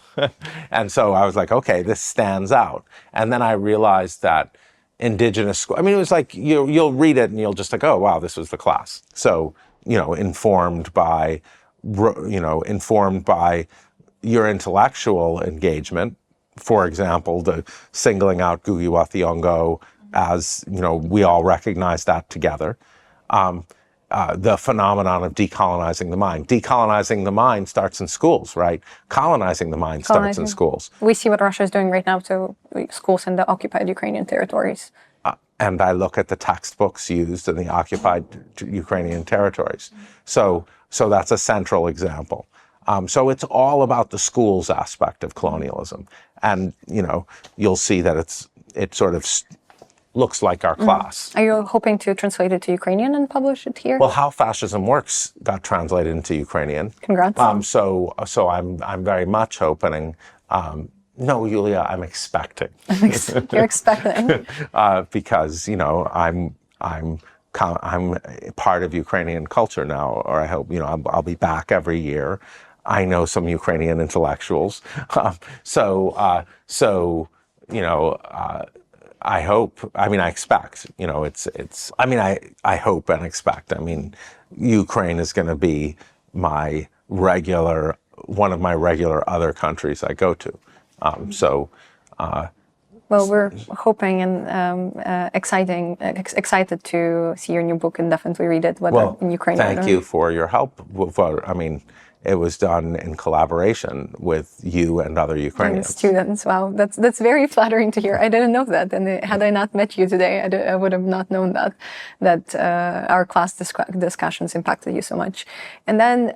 And so I was like, okay, this stands out. And then I realized that indigenous, it was like, you'll read it and you'll just like, oh, wow, this was the class. So, informed by your intellectual engagement. For example, the singling out Gugi wa Thiongo as, we all recognize that together. The phenomenon of decolonizing the mind. Decolonizing the mind starts in schools, right? Colonizing the mind starts in schools. We see what Russia is doing right now to schools in the occupied Ukrainian territories. And I look at the textbooks used in the occupied Ukrainian territories. So that's a central example. So it's all about the schools aspect of colonialism. And, you'll see that it sort of looks like our class. Are you hoping to translate it to Ukrainian and publish it here? Well, How Fascism Works got translated into Ukrainian. Congrats. So I'm very much hoping. No, Yulia, I'm expecting. You're expecting. Because I'm part of Ukrainian culture now, or I hope I'll be back every year. I know some Ukrainian intellectuals, I hope, I mean, I expect, you know, I hope and expect. I mean, Ukraine is going to be one of my regular other countries I go to. Well, we're hoping and excited to see your new book and definitely read it, whether in Ukraine or not. Thank you for your help. I mean, it was done in collaboration with you and other Ukrainians. And students. Wow, that's very flattering to hear. I didn't know that, and had I not met you today, I would have not known that our class discussions impacted you so much. And then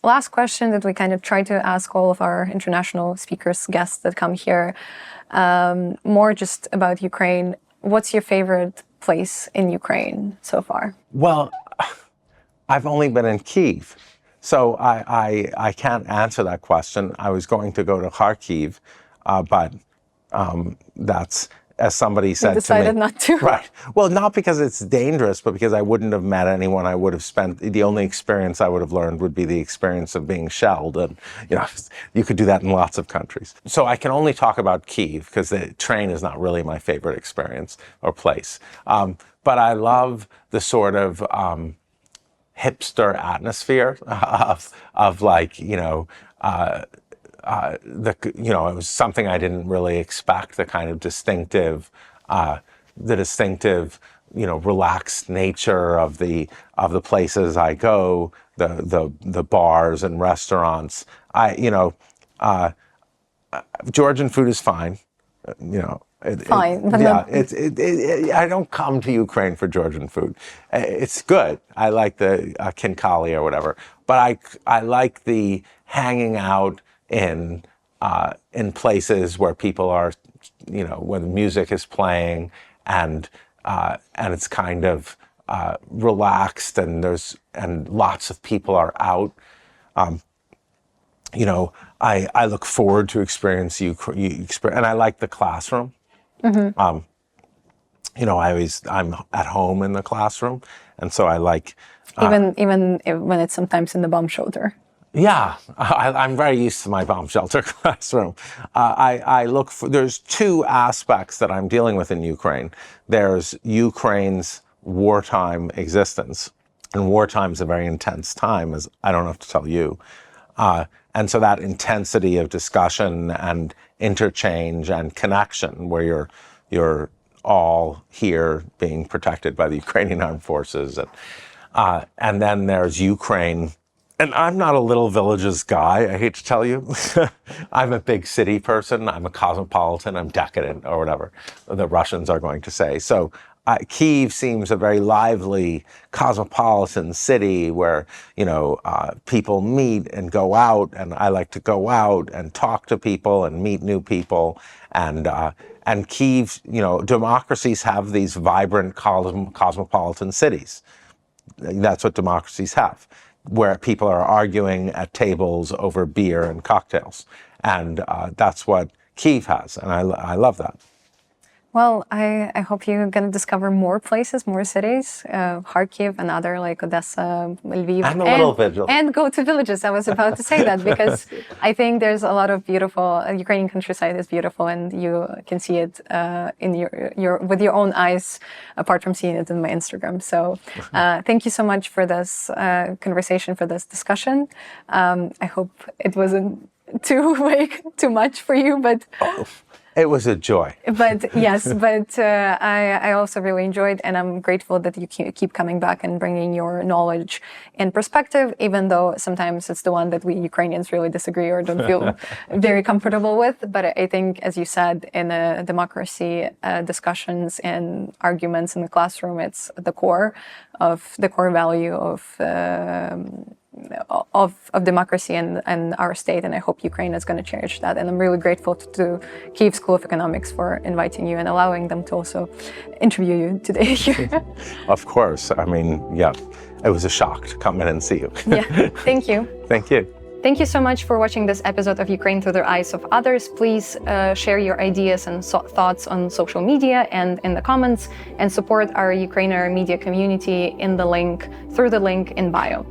last question that we kind of try to ask all of our international speakers, guests that come here, more just about Ukraine. What's your favorite place in Ukraine so far? Well, I've only been in Kyiv. So I can't answer that question. I was going to go to Kharkiv, but that's, as somebody said to me. You decided not to. Right. Well, not because it's dangerous, but because I wouldn't have met anyone. I would have the only experience I would have learned would be the experience of being shelled. And, you know, you could do that in lots of countries. So I can only talk about Kyiv because the train is not really my favorite experience or place. But I love the sort of hipster atmosphere of like, you know, it was something I didn't really expect, the kind of distinctive, you know, relaxed nature of the places I go, the bars and restaurants. Georgian food is fine, you know. Fine. I don't come to Ukraine for Georgian food. It's good. I like the khinkali or whatever, but I like the hanging out in places where people are, you know, where the music is playing and it's kind of relaxed and lots of people are out. You know, I look forward to experience Ukraine, and I like the classroom. Mm-hmm. You know, I'm at home in the classroom, and so I like even when it's sometimes in the bomb shelter. Yeah, I'm very used to my bomb shelter classroom. There's two aspects that I'm dealing with in Ukraine. There's Ukraine's wartime existence, and wartime's a very intense time, as I don't have to tell you. And so that intensity of discussion and interchange and connection, where you're all here being protected by the Ukrainian armed forces, and then there's Ukraine. And I'm not a little villages guy, I hate to tell you. I'm a big city person, I'm a cosmopolitan, I'm decadent, or whatever the Russians are going to say. So Kyiv seems a very lively, cosmopolitan city where, you know, people meet and go out, and I like to go out and talk to people and meet new people. And Kyiv, you know, democracies have these vibrant cosmopolitan cities. That's what democracies have, where people are arguing at tables over beer and cocktails. And that's what Kyiv has, and I love that. Well, I hope you're going to discover more places, more cities, Kharkiv and other like Odessa, Lviv. I'm a little vigilant. And go to villages. I was about to say that because I think there's a lot of beautiful, Ukrainian countryside is beautiful, and you can see it in with your own eyes, apart from seeing it in my Instagram. So thank you so much for this conversation, for this discussion. I hope it wasn't too much for you, but... It was a joy. But yes, I also really enjoyed, and I'm grateful that you keep coming back and bringing your knowledge and perspective, even though sometimes it's the one that we Ukrainians really disagree or don't feel very comfortable with. But I think, as you said, in a democracy, discussions and arguments in the classroom, it's the core value of democracy and our state, and I hope Ukraine is going to cherish that. And I'm really grateful to Kyiv School of Economics for inviting you and allowing them to also interview you today here. Of course. I mean, yeah, it was a shock to come in and see you. Yeah, thank you. Thank you. Thank you so much for watching this episode of Ukraine Through the Eyes of Others. Please share your ideas and thoughts on social media and in the comments, and support our Ukrainian media community through the link in bio.